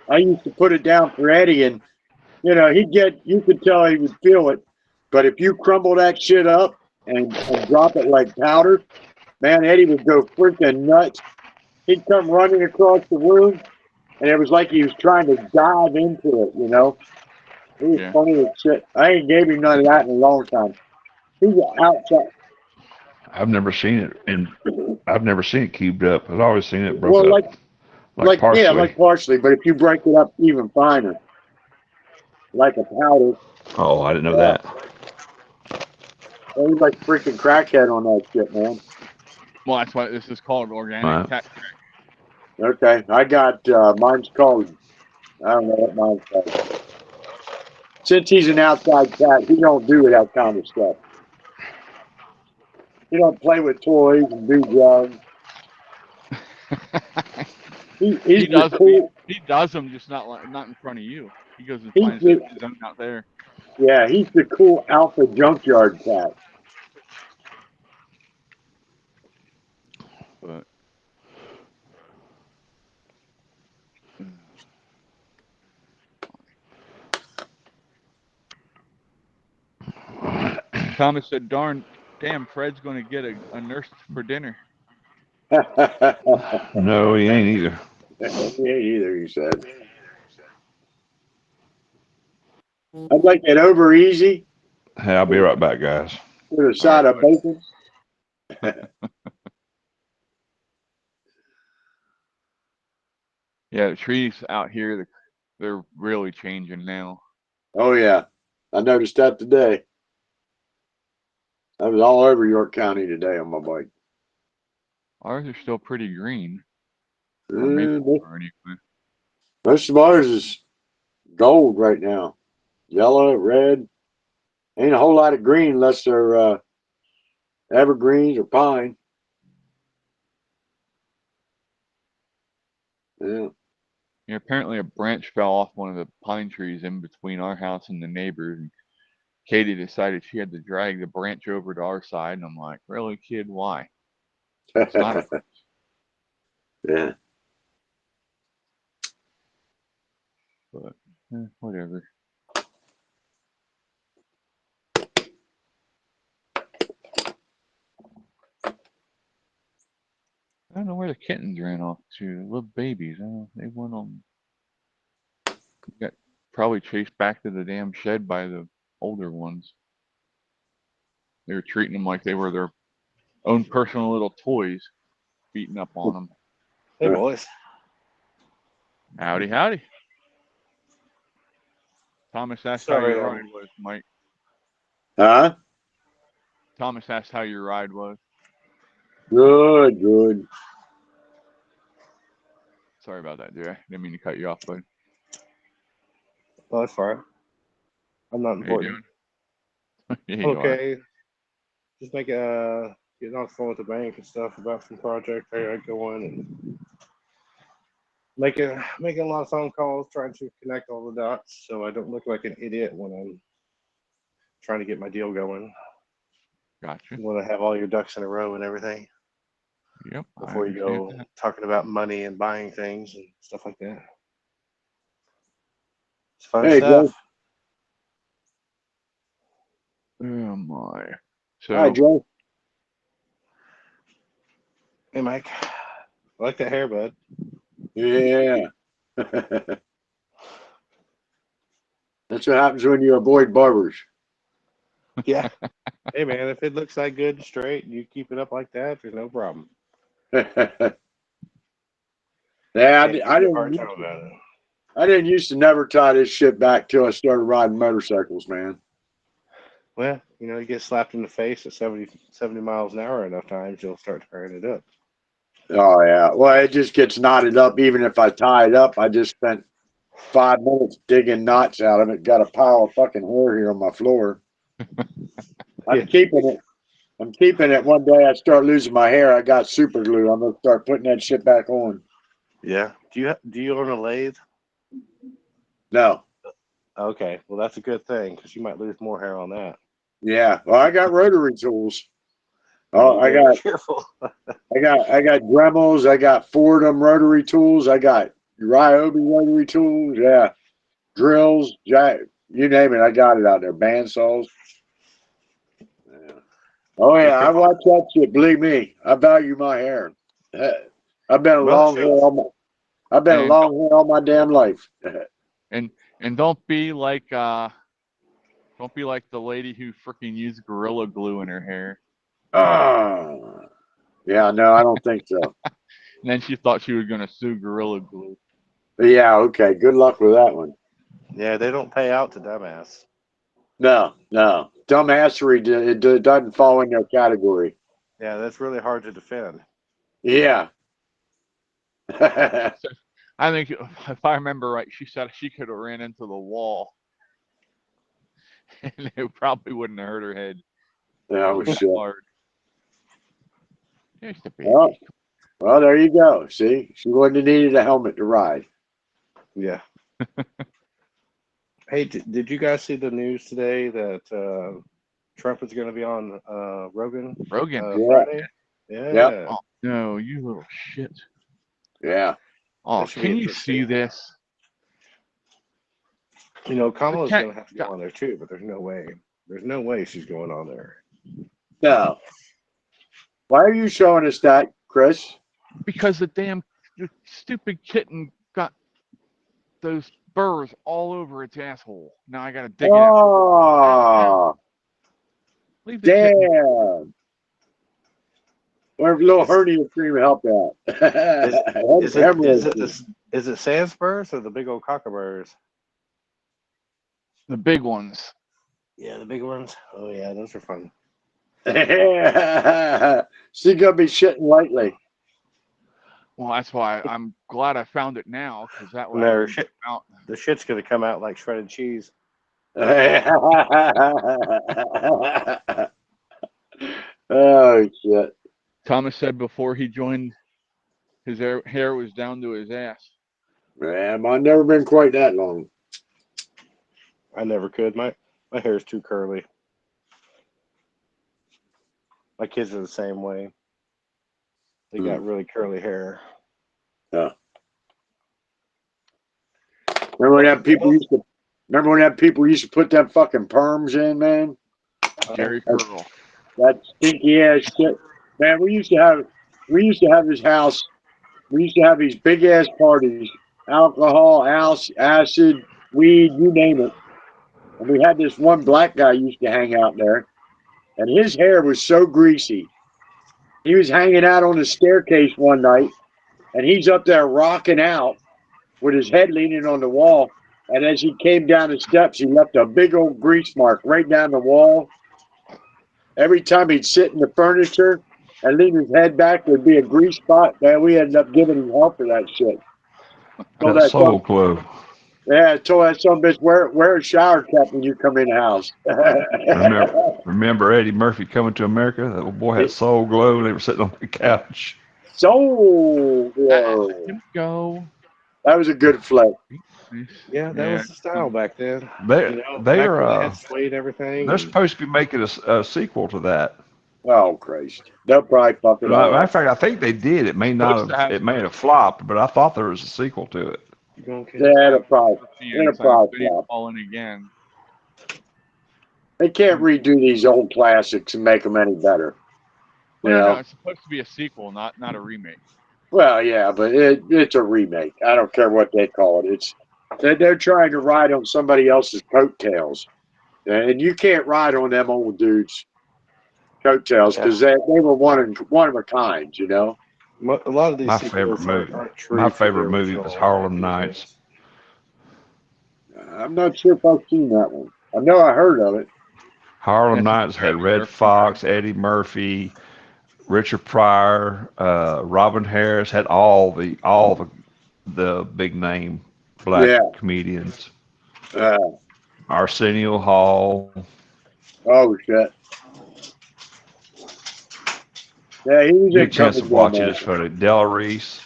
[SPEAKER 3] I used to put it down for Eddie, and you could tell he would feel it. But if you crumble that shit up and drop it like powder, man, Eddie would go freaking nuts. He'd come running across the room, and it was like he was trying to dive into it, It was funny as shit. I ain't gave him none of that in a long time. He's outside.
[SPEAKER 2] I've never seen it, and I've never seen it cubed up. I've always seen it broken
[SPEAKER 3] Well,
[SPEAKER 2] up. Like parsley.
[SPEAKER 3] Yeah, like parsley. But if you break it up even finer, like a powder,
[SPEAKER 2] Oh, I didn't know that.
[SPEAKER 3] he's like freaking crackhead on that shit, man.
[SPEAKER 1] Well, that's why this is called organic
[SPEAKER 2] Right.
[SPEAKER 1] cat.
[SPEAKER 3] Okay, I got mine's called. I don't know what mine's called. since he's an outside cat, he don't do that kind of stuff. He don't play with toys and do drugs. He's
[SPEAKER 1] He
[SPEAKER 3] the
[SPEAKER 1] does them.
[SPEAKER 3] cool.
[SPEAKER 1] He does them, just not in front of you. He goes and
[SPEAKER 3] He's
[SPEAKER 1] finds
[SPEAKER 3] the,
[SPEAKER 1] his own out there.
[SPEAKER 3] yeah, he's the cool alpha junkyard cat.
[SPEAKER 1] But Thomas said, damn, Fred's going to get a nurse for dinner."
[SPEAKER 2] No, he ain't either.
[SPEAKER 3] He ain't either, he said. I'd like that over easy
[SPEAKER 2] Hey, I'll be right back, guys.
[SPEAKER 3] with a side of bacon.
[SPEAKER 1] Yeah, the trees out here, they're really changing now.
[SPEAKER 3] Oh yeah, I noticed that today. I was all over York County today on my bike.
[SPEAKER 1] Ours are still pretty green. Or maybe or anyway.
[SPEAKER 3] Most of ours is gold right now. Yellow, red. Ain't a whole lot of green unless they're evergreens or pine. Yeah.
[SPEAKER 1] Yeah, apparently a branch fell off one of the pine trees in between our house and the neighbors. And Katie decided she had to drag the branch over to our side. And I'm like, really, kid, why? It's not a
[SPEAKER 3] Yeah.
[SPEAKER 1] but whatever. I don't know where the kittens ran off to. Little babies. I don't know. They went on. Got probably chased back to the damn shed by the older ones. They were treating them like they were their own personal little toys, beating up on them.
[SPEAKER 5] Hey, boys.
[SPEAKER 1] Howdy, howdy. Thomas asked how
[SPEAKER 5] Sorry,
[SPEAKER 1] your ride was, Mike.
[SPEAKER 3] Huh?
[SPEAKER 1] Thomas asked how your ride was.
[SPEAKER 3] Good, good.
[SPEAKER 1] Sorry about that, Jay. Didn't mean to cut you off, bud.
[SPEAKER 5] Oh, that's fine. I'm not
[SPEAKER 1] How you
[SPEAKER 5] important.
[SPEAKER 1] doing? Yeah, you are.
[SPEAKER 5] Okay. Just getting off the phone with the bank and stuff about some project I got going and making a lot of phone calls, trying to connect all the dots so I don't look like an idiot when I'm trying to get my deal going.
[SPEAKER 1] Gotcha.
[SPEAKER 5] You want to have all your ducks in a row and everything
[SPEAKER 1] Yep.
[SPEAKER 5] before you go talking about money and buying things and stuff like that. It's fun
[SPEAKER 3] Hey,
[SPEAKER 5] stuff.
[SPEAKER 3] Joe.
[SPEAKER 1] Oh my.
[SPEAKER 3] Hi,
[SPEAKER 1] So
[SPEAKER 3] Joe.
[SPEAKER 5] Hey, Mike. I like that hair, bud.
[SPEAKER 3] Yeah. That's what happens when you avoid barbers.
[SPEAKER 5] Yeah. Hey, man, if it looks like good and straight and you keep it up like that, there's no problem.
[SPEAKER 3] Yeah,
[SPEAKER 5] Can't give
[SPEAKER 3] I
[SPEAKER 5] you a hard
[SPEAKER 3] didn't.
[SPEAKER 5] time about it.
[SPEAKER 3] I didn't used to never tie this shit back till I started riding motorcycles, man.
[SPEAKER 5] Well, you get slapped in the face at 70 miles an hour enough times, you'll start tearing it up.
[SPEAKER 3] Oh yeah. Well, it just gets knotted up. Even if I tie it up, I just spent 5 minutes digging knots out of it. Got a pile of fucking hair here on my floor. I'm
[SPEAKER 5] Yeah.
[SPEAKER 3] keeping it. I'm keeping it. One day I start losing my hair. I got super glue. I'm gonna start putting that shit back on.
[SPEAKER 5] Yeah. Do you own a lathe?
[SPEAKER 3] No.
[SPEAKER 5] Okay. Well, that's a good thing because you might lose more hair on that.
[SPEAKER 3] Yeah. Well, I got rotary tools. Oh, I
[SPEAKER 5] You better
[SPEAKER 3] got
[SPEAKER 5] be careful.
[SPEAKER 3] I got Dremels. I got Fordham rotary tools. I got Ryobi rotary tools. Yeah. Drills. You name it. I got it out there. Bandsaws. Yeah. Oh yeah. I watch that shit. Believe me. I value my hair. I've been a long hair I've been a
[SPEAKER 1] And
[SPEAKER 3] long hair all my damn life.
[SPEAKER 1] and don't be like the lady who freaking used Gorilla Glue in her hair.
[SPEAKER 3] Oh. Yeah, no, I don't think so.
[SPEAKER 1] And then she thought she was gonna sue Gorilla Glue.
[SPEAKER 3] But yeah, okay. Good luck with that one.
[SPEAKER 5] Yeah, they don't pay out to dumbass.
[SPEAKER 3] No. Dumbassery, it doesn't fall in their category.
[SPEAKER 5] Yeah, that's really hard to defend.
[SPEAKER 3] Yeah.
[SPEAKER 1] I think if I remember right, she said she could have ran into the wall. and it probably wouldn't have hurt her head
[SPEAKER 3] Oh
[SPEAKER 1] that
[SPEAKER 3] shit.
[SPEAKER 1] hard. There's the baby.
[SPEAKER 3] Well, well, there you go. See, she wouldn't have needed a helmet to ride.
[SPEAKER 5] Yeah. Hey, did you guys see the news today that Trump is going to be on Rogan
[SPEAKER 1] Rogan.
[SPEAKER 3] Yeah.
[SPEAKER 5] Friday? Yeah.
[SPEAKER 3] Yep.
[SPEAKER 1] Oh no, you little shit.
[SPEAKER 3] Yeah.
[SPEAKER 1] Oh,
[SPEAKER 5] That should be
[SPEAKER 1] can you see
[SPEAKER 5] interesting.
[SPEAKER 1] this?
[SPEAKER 5] You know, Kamala's
[SPEAKER 1] cat-
[SPEAKER 5] going to have to go on there too, but there's no way. There's no way she's going on there.
[SPEAKER 3] No. Why are you showing us that, Chris?
[SPEAKER 1] Because the stupid kitten got those burrs all over its asshole. Now I gotta dig it out.
[SPEAKER 3] Oh,
[SPEAKER 1] Leave the kitten.
[SPEAKER 3] damn. Or a little hernia cream helped out.
[SPEAKER 5] Is it sans burrs or the big old cockaburs?
[SPEAKER 1] The big ones.
[SPEAKER 5] Yeah, the big ones. Oh yeah, those are fun.
[SPEAKER 3] She's gonna be shitting lately.
[SPEAKER 1] Well, that's why I'm glad I found it now, because that way
[SPEAKER 5] No,
[SPEAKER 1] I can out.
[SPEAKER 5] The shit's gonna come out like shredded cheese.
[SPEAKER 3] Oh shit.
[SPEAKER 1] Thomas said before he joined, his hair was down to his ass.
[SPEAKER 3] Man, I've never been quite that long.
[SPEAKER 5] I never could. My hair's too curly. My kids are the same way. They got really curly hair.
[SPEAKER 3] Yeah. Remember when that people used to put them fucking perms in, man?
[SPEAKER 1] Jerry Curl.
[SPEAKER 3] That stinky ass shit. Man, we used to have this house. We used to have these big ass parties, alcohol, acid, weed, you name it. And we had this one black guy used to hang out there, and his hair was so greasy. He was hanging out on the staircase one night, and he's up there rocking out with his head leaning on the wall. And as he came down the steps, he left a big old grease mark right down the wall. Every time he'd sit in the furniture and lean his head back, there'd be a grease spot. Man, we ended up giving him help for that shit. Told
[SPEAKER 2] That soul club.
[SPEAKER 3] Yeah, told that son of a bitch, wear a shower cap when you come in the house.
[SPEAKER 2] Remember Eddie Murphy Coming to America? That little boy had soul glow. They were sitting on the couch.
[SPEAKER 3] Soul
[SPEAKER 1] Let
[SPEAKER 3] glow.
[SPEAKER 1] him go.
[SPEAKER 3] That was a good flick.
[SPEAKER 5] Yeah, that was the style back then.
[SPEAKER 2] They
[SPEAKER 5] You know,
[SPEAKER 2] they
[SPEAKER 5] back
[SPEAKER 2] are
[SPEAKER 5] when they had Suede everything.
[SPEAKER 2] they're supposed to be making a sequel to that.
[SPEAKER 3] Oh Christ! They'll probably fuck it
[SPEAKER 2] Matter
[SPEAKER 3] up.
[SPEAKER 2] of fact, I think they did. It may not have. It may have flopped, but I thought there was a sequel to it.
[SPEAKER 3] Yeah, it'll probably flop.
[SPEAKER 1] Falling again.
[SPEAKER 3] They can't redo these old classics and make them any better. You
[SPEAKER 1] No,
[SPEAKER 3] know?
[SPEAKER 1] it's supposed to be a sequel, not a remake.
[SPEAKER 3] Well, yeah, but it's a remake. I don't care what they call it. They're trying to ride on somebody else's coattails, and you can't ride on them old dudes' coattails because they were one of a kind. You know.
[SPEAKER 5] A lot of these
[SPEAKER 2] My favorite movie. Was Harlem Nights.
[SPEAKER 3] I'm not sure if I've seen that one. I know I heard of it.
[SPEAKER 2] Harlem Nights had Red Fox, Eddie Murphy, Richard Pryor, Robin Harris, had all the big name black comedians. Arsenio Hall.
[SPEAKER 3] Oh shit! Yeah, he was
[SPEAKER 2] Good chance of watching this for Della Reese.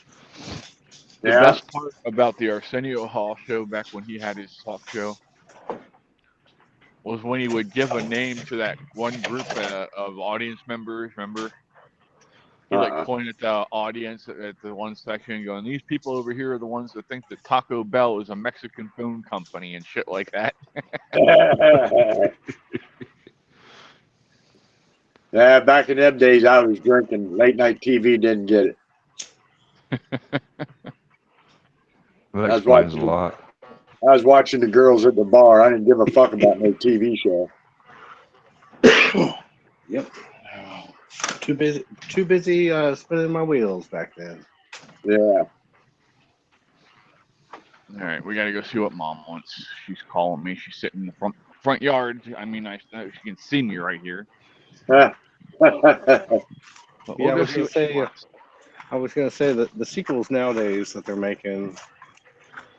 [SPEAKER 1] The best part about the Arsenio Hall show back when he had his talk show was when he would give a name to that one group of audience members. Remember? He like pointed at the audience at the one section going, these people over here are the ones that think that Taco Bell is a Mexican phone company and shit like that.
[SPEAKER 3] Yeah, back in them days, I was drinking. Late night TV didn't get it.
[SPEAKER 2] That explains a lot.
[SPEAKER 3] I was watching the girls at the bar. I didn't give a fuck about no TV show.
[SPEAKER 5] Yep. Too busy spinning my wheels back then.
[SPEAKER 3] Yeah.
[SPEAKER 1] All right, we got to go see what Mom wants. She's calling me. She's sitting in the front yard. I mean, she can see me right here.
[SPEAKER 5] Yeah, I was gonna say that the sequels nowadays that they're making,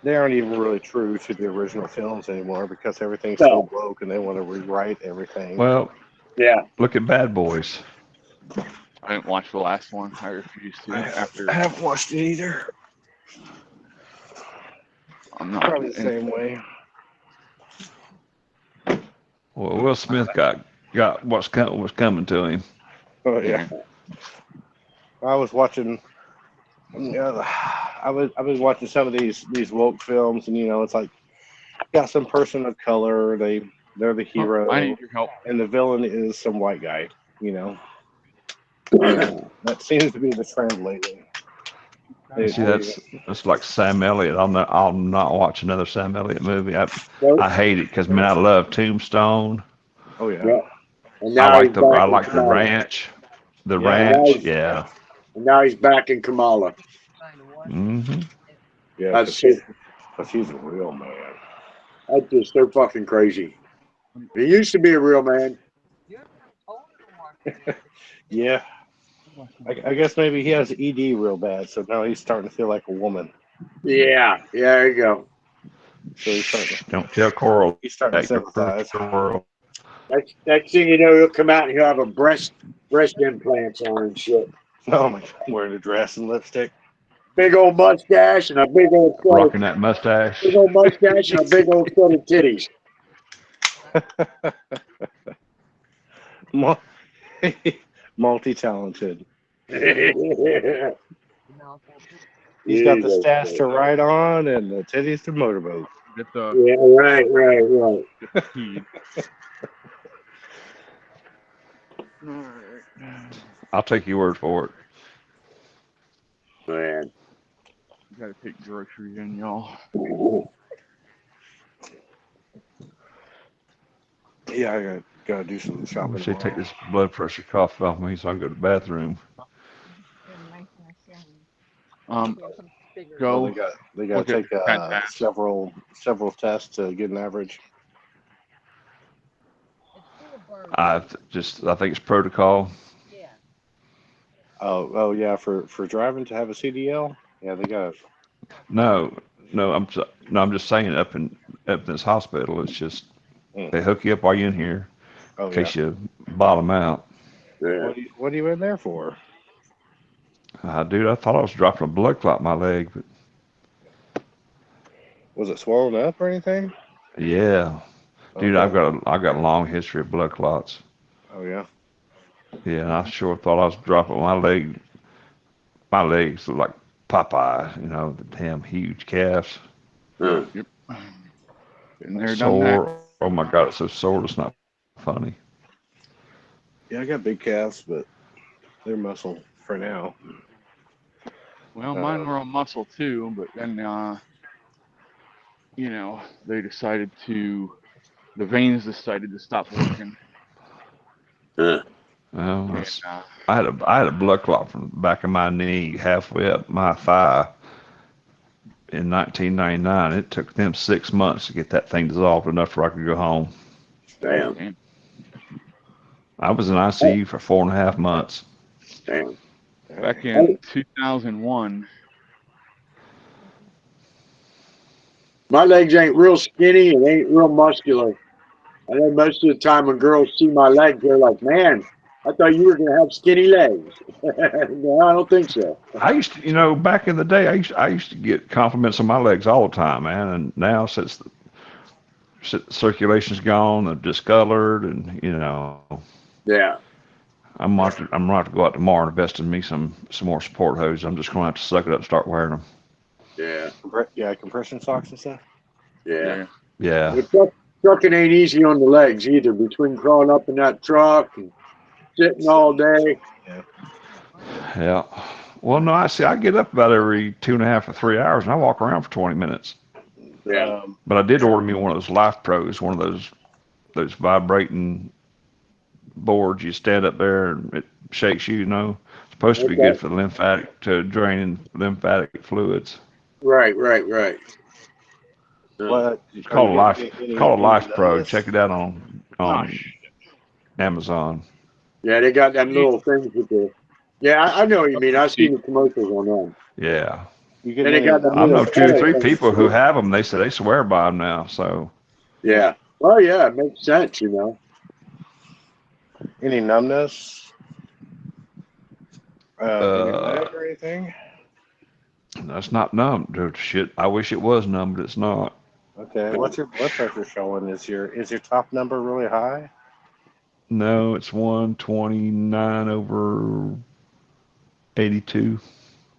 [SPEAKER 5] they aren't even really true to the original films anymore because everything's
[SPEAKER 3] No.
[SPEAKER 5] so broke and they want to rewrite everything.
[SPEAKER 2] Well,
[SPEAKER 3] Yeah.
[SPEAKER 2] look at Bad Boys.
[SPEAKER 1] I didn't watch the last one. I refused to.
[SPEAKER 5] I
[SPEAKER 1] After
[SPEAKER 5] haven't watched it either.
[SPEAKER 1] I'm not.
[SPEAKER 5] Probably the same way.
[SPEAKER 2] Well, Will Smith got was coming to him.
[SPEAKER 5] Oh yeah. I was watching. I was watching some of these woke films, and it's like got some person of color. They're the hero,
[SPEAKER 1] I need your help.
[SPEAKER 5] and the villain is some white guy. That seems to be the trend lately.
[SPEAKER 2] See, that's like Sam Elliott. I'll not watch another Sam Elliott movie. I hate it because I love Tombstone.
[SPEAKER 5] Oh yeah.
[SPEAKER 3] Yeah. And
[SPEAKER 2] I
[SPEAKER 3] now
[SPEAKER 2] like
[SPEAKER 3] he's
[SPEAKER 2] the
[SPEAKER 3] back in
[SPEAKER 2] Ranch. The
[SPEAKER 5] Yeah.
[SPEAKER 2] Ranch, yeah.
[SPEAKER 3] And now he's back in Kamala.
[SPEAKER 2] Mm-hmm.
[SPEAKER 5] Yeah,
[SPEAKER 3] That's
[SPEAKER 5] because he's a real man.
[SPEAKER 3] That's just so fucking crazy. He used to be a real man.
[SPEAKER 5] Yeah. I guess maybe he has ED real bad, so now he's starting to feel like a woman.
[SPEAKER 3] Yeah. Yeah, there you go.
[SPEAKER 5] So he's starting
[SPEAKER 2] Don't tell Coral.
[SPEAKER 5] to sympathize.
[SPEAKER 3] Next thing you know, he'll come out and he'll have a breast implants on and shit.
[SPEAKER 5] Oh my God, wearing a dress and lipstick.
[SPEAKER 3] Big old mustache and a big old set
[SPEAKER 2] Rocking that mustache.
[SPEAKER 3] big old mustache and a big old set of titties.
[SPEAKER 5] Multi-talented.
[SPEAKER 3] Yeah,
[SPEAKER 5] He's got the stash to ride on and the titties to motorboat.
[SPEAKER 1] Get the
[SPEAKER 3] right.
[SPEAKER 1] key.
[SPEAKER 2] I'll take your word for it.
[SPEAKER 3] Man.
[SPEAKER 1] You gotta take groceries in, y'all.
[SPEAKER 5] Yeah, I gotta do some shopping.
[SPEAKER 2] She take this blood pressure cough off me so I can go to the bathroom.
[SPEAKER 1] Go.
[SPEAKER 5] Well, they got to take several tests to get an average.
[SPEAKER 2] I think it's protocol.
[SPEAKER 5] Oh yeah, for driving to have a CDL. Yeah, they got.
[SPEAKER 2] No, I'm just saying up in this hospital, it's just they hook you up while you're in here in case you bottom out.
[SPEAKER 3] Yeah.
[SPEAKER 5] What are you in there for?
[SPEAKER 2] Dude, I thought I was dropping a blood clot in my leg, but
[SPEAKER 5] Was it swollen up or anything?
[SPEAKER 2] yeah, dude,
[SPEAKER 5] Okay.
[SPEAKER 2] I've got a long history of blood clots.
[SPEAKER 5] Oh yeah.
[SPEAKER 2] Yeah, and I sure thought I was dropping my leg. My legs look like Popeye, the damn huge calves.
[SPEAKER 1] Yep. Been there, done that.
[SPEAKER 2] Sore. Oh my God, it's so sore. It's not funny.
[SPEAKER 5] Yeah, I got big calves, but they're muscle for now.
[SPEAKER 1] Well, mine were on muscle too, but then, the veins decided to stop working.
[SPEAKER 2] Well,
[SPEAKER 1] And,
[SPEAKER 2] I had a blood clot from the back of my knee halfway up my thigh in 1999. It took them 6 months to get that thing dissolved enough where I could go home.
[SPEAKER 3] Damn.
[SPEAKER 2] I was in ICU for 4.5 months.
[SPEAKER 3] Damn.
[SPEAKER 1] back in 2001.
[SPEAKER 3] My legs ain't real skinny and ain't real muscular. I know most of the time when girls see my legs, they're like, "Man, I thought you were gonna have skinny legs." No, I don't think so.
[SPEAKER 2] I used to, back in the day, I used to get compliments on my legs all the time, man. And now since the circulation's gone, they're discolored, and
[SPEAKER 3] Yeah.
[SPEAKER 2] I'm going to go out tomorrow and invest in me some more support hoses. I'm just going to have to suck it up and start wearing them.
[SPEAKER 3] Yeah.
[SPEAKER 5] Yeah, compression socks and stuff.
[SPEAKER 3] Yeah.
[SPEAKER 2] Yeah.
[SPEAKER 3] The trucking ain't easy on the legs either. Between crawling up in that truck and sitting all day.
[SPEAKER 2] Yeah. Well, no, I get up about every 2.5 or 3 hours, and I walk around for 20 minutes.
[SPEAKER 3] Yeah.
[SPEAKER 2] But I did order me one of those Life Pros, one of those vibrating boards. You stand up there and it shakes you. It's supposed to be good for the draining lymphatic fluids.
[SPEAKER 3] Right.
[SPEAKER 5] What?
[SPEAKER 2] It's called a Life Pro. Check it out on Amazon.
[SPEAKER 3] Yeah, they got them little things with the. Yeah, I know what you mean. I've seen the commercials on them.
[SPEAKER 2] Yeah.
[SPEAKER 5] You get
[SPEAKER 3] And they
[SPEAKER 5] any
[SPEAKER 3] got the
[SPEAKER 2] I know 2 or 3
[SPEAKER 3] military.
[SPEAKER 2] people who have them. They say they swear by them now. So
[SPEAKER 3] Yeah. Well, yeah, it makes sense, you know.
[SPEAKER 5] any numbness in your
[SPEAKER 2] uh,
[SPEAKER 5] leg or anything?
[SPEAKER 2] that's not numb. Dude, shit, I wish it was numb, but it's not.
[SPEAKER 5] Okay. What's your blood pressure showing? Is your top number really high?
[SPEAKER 2] No, it's 129/82.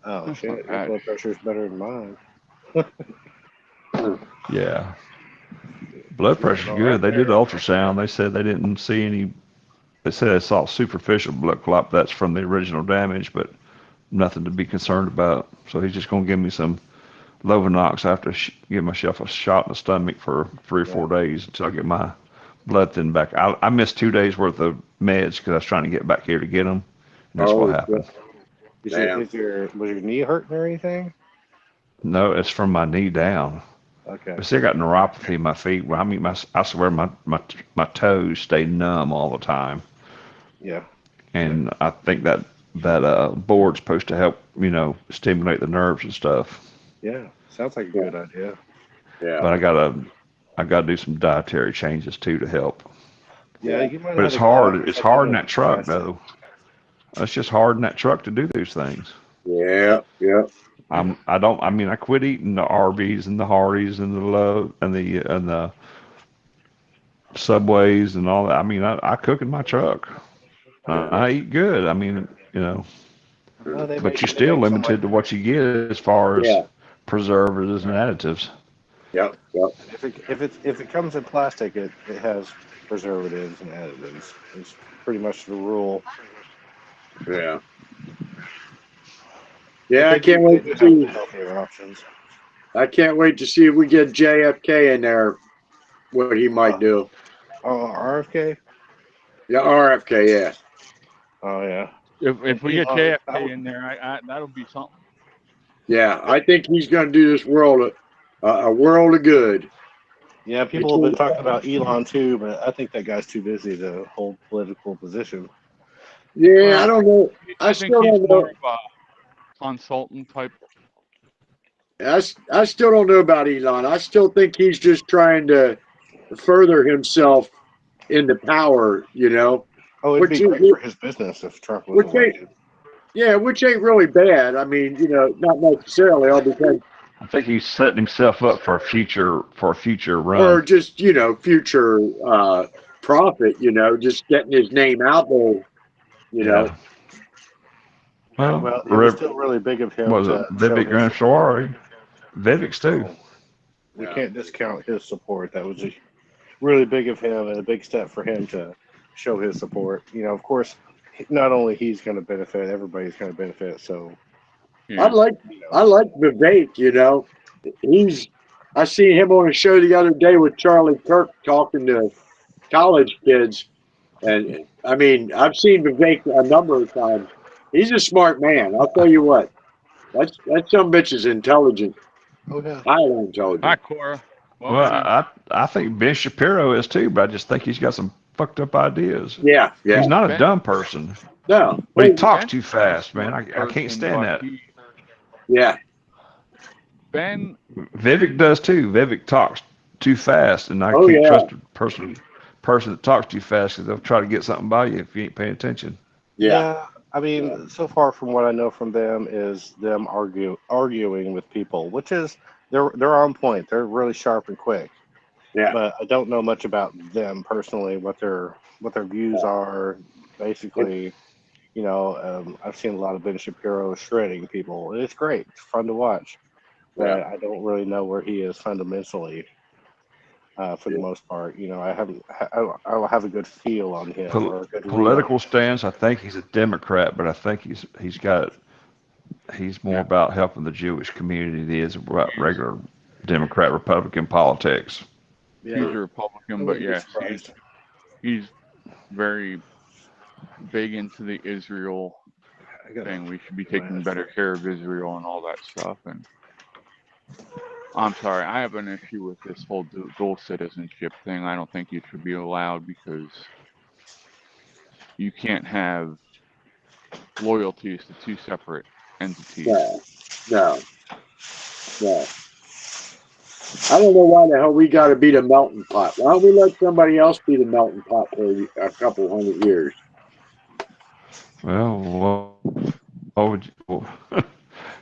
[SPEAKER 5] Oh
[SPEAKER 1] That's
[SPEAKER 5] shit!
[SPEAKER 1] not
[SPEAKER 5] Your
[SPEAKER 1] bad.
[SPEAKER 5] blood pressure is better than mine.
[SPEAKER 2] Yeah. Blood pressure's
[SPEAKER 5] All
[SPEAKER 2] good.
[SPEAKER 5] right
[SPEAKER 2] They did the
[SPEAKER 5] there.
[SPEAKER 2] ultrasound. They said they didn't see any. They said they saw superficial blood clot. That's from the original damage, but nothing to be concerned about. So he's just going to give me some Lovenox. I have to give myself a shot in the stomach for 3 or
[SPEAKER 5] Yeah.
[SPEAKER 2] 4 days until I get my blood thin back. I missed 2 days worth of meds because I was trying to get back here to get them. And that's what
[SPEAKER 3] Oh,
[SPEAKER 2] happened.
[SPEAKER 3] damn.
[SPEAKER 5] Was your knee hurting or anything?
[SPEAKER 2] No, it's from my knee down.
[SPEAKER 5] Okay.
[SPEAKER 2] I still got neuropathy in my feet. Well, I mean, I swear my toes stay numb all the time.
[SPEAKER 5] Yeah.
[SPEAKER 2] And I think that board's supposed to help, stimulate the nerves and stuff.
[SPEAKER 5] Yeah. Sounds like a good idea.
[SPEAKER 3] Yeah.
[SPEAKER 2] But I gotta do some dietary changes too to help.
[SPEAKER 5] Yeah. You might
[SPEAKER 2] But
[SPEAKER 5] have
[SPEAKER 2] it's
[SPEAKER 5] to go out
[SPEAKER 2] hard.
[SPEAKER 5] for
[SPEAKER 2] It's
[SPEAKER 5] some
[SPEAKER 2] hard in
[SPEAKER 5] kind of
[SPEAKER 2] that truck
[SPEAKER 5] test.
[SPEAKER 2] though. It's just hard in that truck to do these things.
[SPEAKER 3] Yeah. Yeah.
[SPEAKER 2] I quit eating the Arby's and the Hardee's and the Love and the Subways and all that. I mean, I cook in my truck. I eat good. I mean,
[SPEAKER 5] Well, they
[SPEAKER 2] but
[SPEAKER 5] make
[SPEAKER 2] you're still
[SPEAKER 5] some like
[SPEAKER 2] limited to what you get as far as
[SPEAKER 3] Yeah.
[SPEAKER 2] preservatives and additives.
[SPEAKER 3] Yep. Yep.
[SPEAKER 5] if it comes in plastic, it has preservatives and additives. It's pretty much the rule.
[SPEAKER 3] Yeah.
[SPEAKER 5] But
[SPEAKER 3] Yeah. I
[SPEAKER 5] they
[SPEAKER 3] can't
[SPEAKER 5] do
[SPEAKER 3] wait to
[SPEAKER 5] have
[SPEAKER 3] see.
[SPEAKER 5] healthier options.
[SPEAKER 3] I can't wait to see if we get JFK in there. What he might do.
[SPEAKER 5] Oh, RFK.
[SPEAKER 3] Yeah. RFK. Yeah.
[SPEAKER 5] Oh yeah.
[SPEAKER 1] If we get
[SPEAKER 5] Elon,
[SPEAKER 1] JFK in there, that'll be something.
[SPEAKER 3] Yeah. I think he's going to do this world a world of good.
[SPEAKER 5] yeah, people have been talking about Elon too, but I think that guy's too busy to hold political position.
[SPEAKER 3] Yeah.
[SPEAKER 1] Well,
[SPEAKER 3] I don't know. I
[SPEAKER 1] think
[SPEAKER 3] still
[SPEAKER 1] he's
[SPEAKER 3] don't
[SPEAKER 1] more
[SPEAKER 3] know.
[SPEAKER 1] of a consultant type.
[SPEAKER 3] I still don't know about Elon. I still think he's just trying to further himself into power,
[SPEAKER 5] Oh, it'd be
[SPEAKER 3] which
[SPEAKER 5] great for his business if Trump was
[SPEAKER 3] which ain't
[SPEAKER 5] elected.
[SPEAKER 3] which ain't really bad. I mean, not necessarily all because
[SPEAKER 2] I think he's setting himself up for a future
[SPEAKER 3] or
[SPEAKER 2] run.
[SPEAKER 3] just future profit. Just getting his name out there. You know,
[SPEAKER 2] Yeah. Well,
[SPEAKER 5] Well, it was still really big of him
[SPEAKER 2] was
[SPEAKER 5] to
[SPEAKER 2] it
[SPEAKER 5] show
[SPEAKER 2] Vivek
[SPEAKER 5] his support.
[SPEAKER 2] Ramaswamy? Vivek's too.
[SPEAKER 5] We
[SPEAKER 3] Yeah.
[SPEAKER 5] can't discount his support. That was really big of him and a big step for him to show his support. Of course, not only he's going to benefit, everybody's going to benefit. So,
[SPEAKER 3] I like Vivek. I seen him on a show the other day with Charlie Kirk talking to college kids. And I mean, I've seen Vivek a number of times. He's a smart man. I'll tell you what. That some bitch is intelligent,
[SPEAKER 5] oh yeah,
[SPEAKER 3] highly
[SPEAKER 1] Hi,
[SPEAKER 3] intelligent.
[SPEAKER 1] Cora.
[SPEAKER 2] Well,
[SPEAKER 1] Welcome.
[SPEAKER 2] I think Ben Shapiro is too, but I just think he's got some fucked up ideas.
[SPEAKER 3] Yeah, yeah.
[SPEAKER 2] He's not a
[SPEAKER 1] Ben-
[SPEAKER 2] dumb person,
[SPEAKER 3] No,
[SPEAKER 2] but he
[SPEAKER 3] well,
[SPEAKER 2] talks
[SPEAKER 1] Ben's
[SPEAKER 2] too
[SPEAKER 1] not a
[SPEAKER 2] fast, man.
[SPEAKER 1] smart
[SPEAKER 2] I can't
[SPEAKER 1] person,
[SPEAKER 2] stand
[SPEAKER 1] but
[SPEAKER 2] that.
[SPEAKER 3] yeah,
[SPEAKER 1] Ben,
[SPEAKER 2] Vivek does too. Vivek talks too fast, and I
[SPEAKER 3] oh
[SPEAKER 2] can't
[SPEAKER 3] yeah,
[SPEAKER 2] trust a person that talks too fast because they'll try to get something by you if you ain't paying attention.
[SPEAKER 3] yeah,
[SPEAKER 5] I mean, so far from what I know from them is them arguing with people, which is they're on point. They're really sharp and quick.
[SPEAKER 3] yeah.
[SPEAKER 5] But I don't know much about them personally, what their views are. Basically, I've seen a lot of Ben Shapiro shredding people, and it's great. It's fun to watch. But
[SPEAKER 3] Yeah.
[SPEAKER 5] I don't really know where he is fundamentally. For the most part, I don't have a good feel on him or a good read on
[SPEAKER 2] Political
[SPEAKER 5] him.
[SPEAKER 2] stance, I think he's a Democrat, but I think he's more about helping the Jewish community than he is about regular Democrat Republican politics.
[SPEAKER 1] he's a Republican,
[SPEAKER 5] I
[SPEAKER 1] but
[SPEAKER 5] wouldn't be
[SPEAKER 1] yes,
[SPEAKER 5] surprised.
[SPEAKER 1] he's very big into the Israel
[SPEAKER 5] I got
[SPEAKER 1] thing. We should be taking better care of Israel and all that stuff. And I'm sorry, I have an issue with this whole dual citizenship thing. I don't think it should be allowed because you can't have loyalties to two separate entities.
[SPEAKER 3] No, no. Yeah. I don't know why the hell we got to be the melting pot. Why don't we let somebody else be the melting pot for a couple 100 years?
[SPEAKER 2] Well, what would you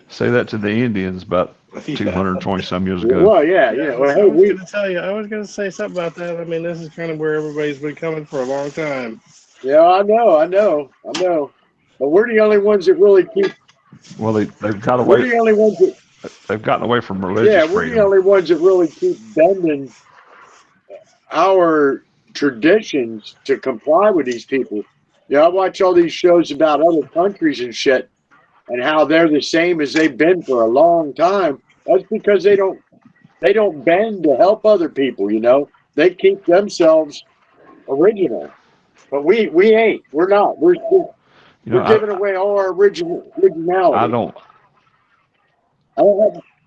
[SPEAKER 2] say that to the Indians about 220 some years ago?
[SPEAKER 3] Well, yeah. Well,
[SPEAKER 5] I
[SPEAKER 3] hey,
[SPEAKER 5] was going to tell you. I was going to say something about that. I mean, this is kind of where everybody's been coming for a long time.
[SPEAKER 3] yeah, I know. But we're the only ones that really keep.
[SPEAKER 2] Well, they've got
[SPEAKER 3] We're
[SPEAKER 2] away.
[SPEAKER 3] the only ones that.
[SPEAKER 2] They've gotten away from religious
[SPEAKER 3] Yeah, we're the
[SPEAKER 2] freedom.
[SPEAKER 3] only ones that really keep bending our traditions to comply with these people. Yeah, I watch all these shows about other countries and shit, and how they're the same as they've been for a long time. That's because they don't bend to help other people. They keep themselves original, but we ain't. We're not. We're giving away all our originality.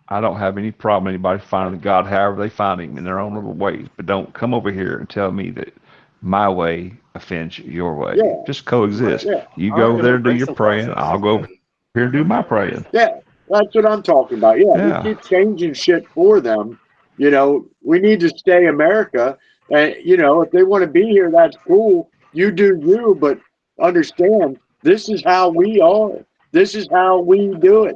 [SPEAKER 2] I don't have any problem anybody finding God however they find him in their own little ways. But don't come over here and tell me that my way offends your way.
[SPEAKER 3] Yeah.
[SPEAKER 2] Just coexist.
[SPEAKER 3] Yeah.
[SPEAKER 2] You go over there and do your praying. I'll go over here and do my praying.
[SPEAKER 3] Yeah, that's what I'm talking about. Yeah, we keep changing shit for them. We need to stay America. And, if they want to be here, that's cool. You do you, but understand, this is how we are. This is how we do it.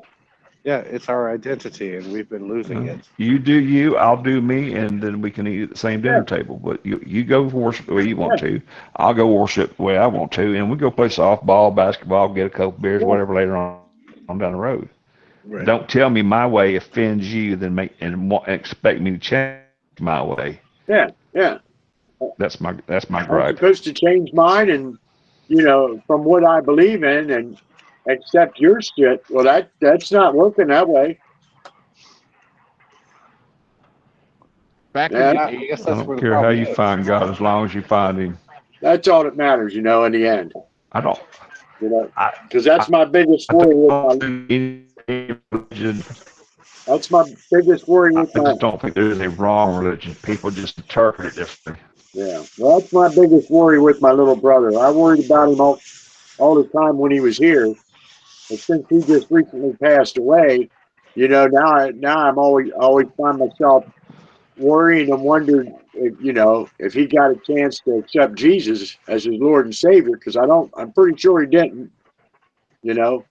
[SPEAKER 5] Yeah, it's our identity, and we've been losing it.
[SPEAKER 2] You do you, I'll do me, and then we can eat at the same dinner table. But you go worship the way you want to. I'll go worship the way I want to, and we go play softball, basketball, get a couple beers, whatever later on down the road. Right. Don't tell me my way offends you, then expect me to change my way.
[SPEAKER 3] Yeah.
[SPEAKER 2] That's my gripe.
[SPEAKER 3] I'm supposed to change mine, and from what I believe in, and accept your shit. Well, that's not working that way.
[SPEAKER 1] I
[SPEAKER 2] guess that's I don't care how you find God, as long as you find him.
[SPEAKER 3] That's all that matters, in the end.
[SPEAKER 2] I don't.
[SPEAKER 3] Because that's my biggest worry. That's my biggest worry.
[SPEAKER 2] I just don't think there's a wrong religion. People just interpret it differently.
[SPEAKER 3] Yeah, well, that's my biggest worry with my little brother. I worried about him all the time when he was here, but since he just recently passed away, now I'm always find myself worrying and wondering if he got a chance to accept Jesus as his Lord and Savior, because I'm pretty sure he didn't.
[SPEAKER 2] Well,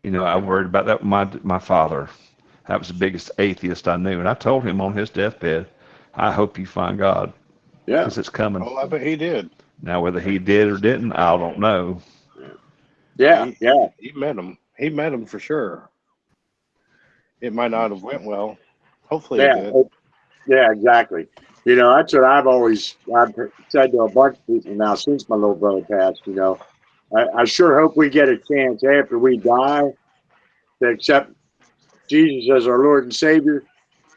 [SPEAKER 2] I worried about that with my father. That was the biggest atheist I knew, and I told him on his deathbed, I hope you find God.
[SPEAKER 3] Yeah,
[SPEAKER 2] because it's coming.
[SPEAKER 5] Oh, I bet he did.
[SPEAKER 2] Now, whether he did or didn't, I don't know.
[SPEAKER 3] Yeah.
[SPEAKER 5] He met him. He met him for sure. It might not have went well. Hopefully it did.
[SPEAKER 3] Yeah, exactly. That's what I've said to a bunch of people now since my little brother passed. I sure hope we get a chance after we die to accept Jesus as our Lord and Savior.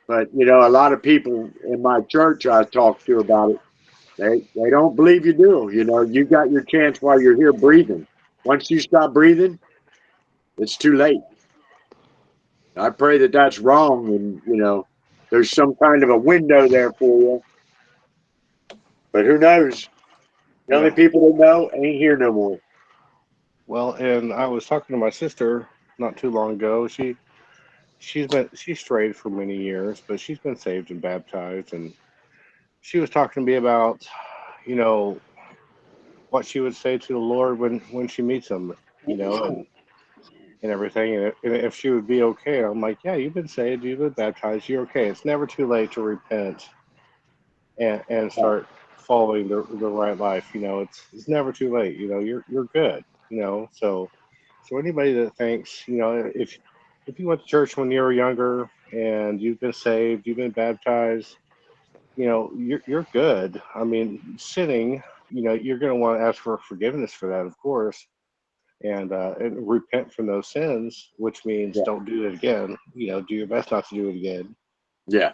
[SPEAKER 3] But, a lot of people in my church I talk to about it, they don't believe you do. You got your chance while you're here breathing. Once you stop breathing, it's too late. I pray that that's wrong, and, there's some kind of a window there for you. But who knows? The only people that know ain't here no more.
[SPEAKER 5] Well, and I was talking to my sister not too long ago. She's strayed for many years, but she's been saved and baptized, and she was talking to me about, what she would say to the Lord when she meets him, and everything, and if she would be okay. I'm like, yeah, you've been saved, you've been baptized, you're okay. It's never too late to repent and start following the right life. It's never too late. You're good. So anybody that thinks, if you went to church when you were younger and you've been saved, you've been baptized, you're good. I mean, sinning, you're going to want to ask for forgiveness for that, of course, and repent from those sins, which means don't do it again. Do your best not to do it again.
[SPEAKER 3] Yeah.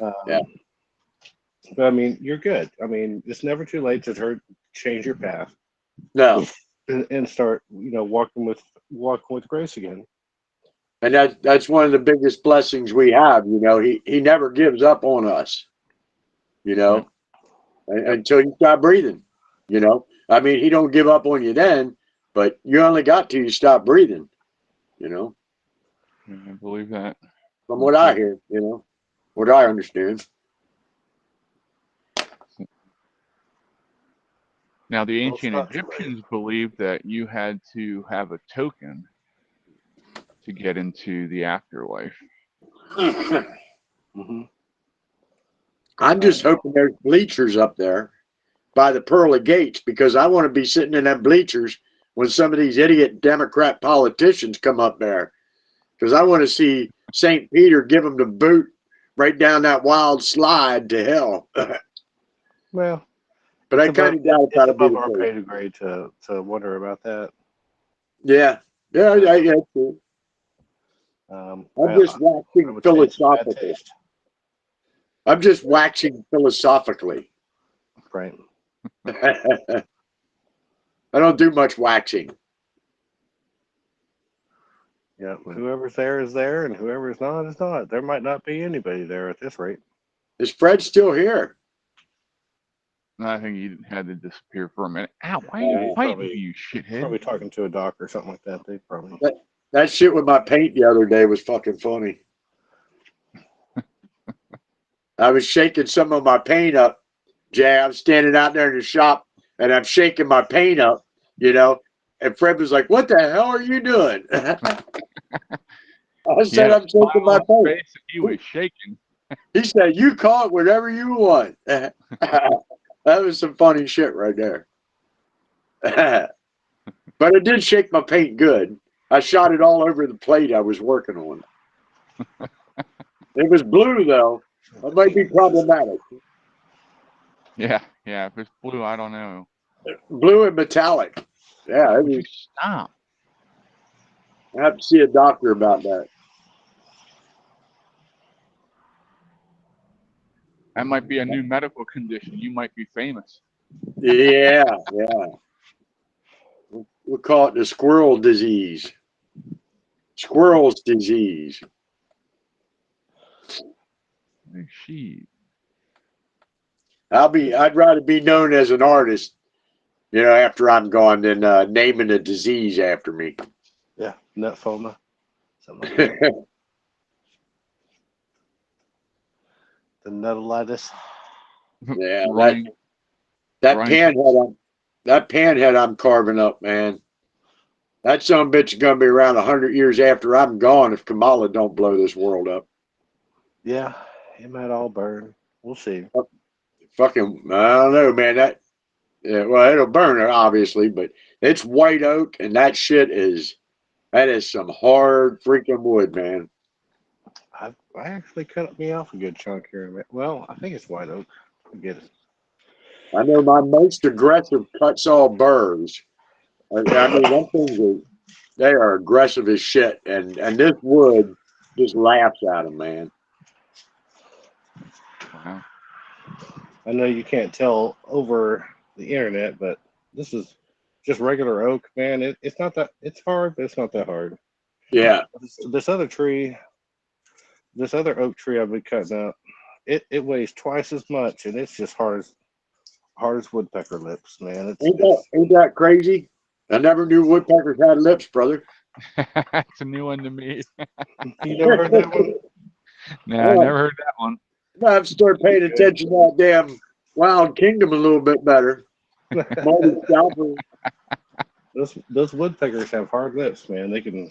[SPEAKER 5] But I mean, you're good. I mean, it's never too late to change your path.
[SPEAKER 3] No.
[SPEAKER 5] And start, walking with grace again.
[SPEAKER 3] And that's one of the biggest blessings we have. He never gives up on us. Until you stop breathing. I mean, he don't give up on you then, but you only got till you stop breathing.
[SPEAKER 1] I believe that.
[SPEAKER 3] from what I hear, what I understand.
[SPEAKER 1] Now, the
[SPEAKER 5] Well, it's
[SPEAKER 1] ancient
[SPEAKER 5] not too
[SPEAKER 1] Egyptians believed that you had to have a token to get into the afterlife.
[SPEAKER 5] Mm-hmm.
[SPEAKER 3] I'm just hoping there's bleachers up there by the pearly gates, because I want to be sitting in them bleachers when some of these idiot Democrat politicians come up there, because I want to see St. Peter give them the boot right down that wild slide to hell.
[SPEAKER 5] Well,
[SPEAKER 3] But I kind of doubt
[SPEAKER 5] it's
[SPEAKER 3] that'll be
[SPEAKER 5] above our
[SPEAKER 3] the
[SPEAKER 5] pay
[SPEAKER 3] case.
[SPEAKER 5] grade to wonder about that.
[SPEAKER 3] Yeah, cool. I'm just
[SPEAKER 5] I
[SPEAKER 3] waxing
[SPEAKER 5] would say it's bad
[SPEAKER 3] philosophical.
[SPEAKER 5] taste.
[SPEAKER 3] I'm just waxing philosophically.
[SPEAKER 5] Right.
[SPEAKER 3] I don't do much waxing.
[SPEAKER 5] Yeah. Whoever's there is there, and whoever's not is not. There might not be anybody there at this rate.
[SPEAKER 3] Is Fred still here?
[SPEAKER 1] I think he had to disappear for a minute. Ow, why
[SPEAKER 5] Yeah,
[SPEAKER 1] are
[SPEAKER 5] he's
[SPEAKER 1] you fighting
[SPEAKER 5] probably-
[SPEAKER 1] me, you shithead?
[SPEAKER 5] Probably talking to a doc or something like that. They probably.
[SPEAKER 3] That shit with my paint the other day was fucking funny. I was shaking some of my paint up, Jay. I'm standing out there in the shop and I'm shaking my paint up, and Fred was like, "What the hell are you doing?" I said, "I'm shaking my paint."
[SPEAKER 1] Face, he was shaking.
[SPEAKER 3] He said, "You call it whatever you want." That was some funny shit right there. But it did shake my paint good. I shot it all over the plate I was working on. It was blue, though. That might be problematic.
[SPEAKER 1] Yeah, if it's blue, I don't know.
[SPEAKER 3] Blue and metallic. Yeah, it
[SPEAKER 1] Would you
[SPEAKER 3] was,
[SPEAKER 1] stop?
[SPEAKER 3] I have to see a doctor about that.
[SPEAKER 1] That might be a new medical condition. You might be famous.
[SPEAKER 3] Yeah. We'll call it the squirrel disease. Squirrel's disease.
[SPEAKER 1] She.
[SPEAKER 3] I'd rather be known as an artist, after I'm gone, than naming a disease after me.
[SPEAKER 5] Yeah, nutphoma. Something like that. The nutalitis.
[SPEAKER 3] Yeah,
[SPEAKER 1] Running.
[SPEAKER 3] that
[SPEAKER 1] Running.
[SPEAKER 3] panhead I'm carving up, man. That son of a bitch is gonna be around 100 years after I'm gone if Kamala don't blow this world up.
[SPEAKER 5] Yeah, it might all burn. We'll see.
[SPEAKER 3] Fucking, I don't know, man. Well, it'll burn it obviously, but it's white oak, and that is some hard freaking wood, man.
[SPEAKER 5] I actually cut me off a good chunk here in a minute. Well, I think it's white oak. I get it.
[SPEAKER 3] I know my most aggressive cuts all burrs. I mean, them things they are aggressive as shit, and this wood just laughs at them, man.
[SPEAKER 1] Wow.
[SPEAKER 5] I know you can't tell over the internet, but this is just regular oak, man. It's not that, it's hard, but it's not that hard.
[SPEAKER 3] Yeah.
[SPEAKER 5] This other oak tree I've been cutting out, it weighs twice as much, and it's just hard as woodpecker lips, man.
[SPEAKER 3] Ain't that crazy? I never knew woodpeckers had lips, brother.
[SPEAKER 1] That's a new one to me.
[SPEAKER 5] You never heard that one?
[SPEAKER 1] Nah, I never heard that one.
[SPEAKER 3] I have to start paying attention to that damn Wild Kingdom a little bit better. Marty Scalper.
[SPEAKER 5] Those woodpeckers have hard lips, man. They can.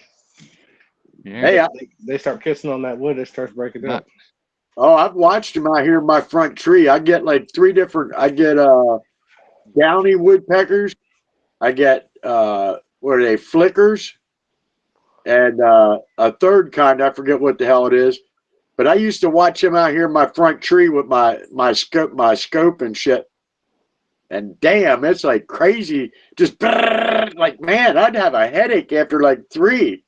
[SPEAKER 1] Yeah.
[SPEAKER 3] Hey,
[SPEAKER 5] they start kissing on that wood, it starts breaking up.
[SPEAKER 3] I've watched them out here in my front tree. I get like 3 different. I get downy woodpeckers. I get what are they, flickers, and a third kind. I forget what the hell it is. But I used to watch him out here in my front tree with my scope and shit. And damn, it's like crazy. Just like, man, I'd have a headache after like 3.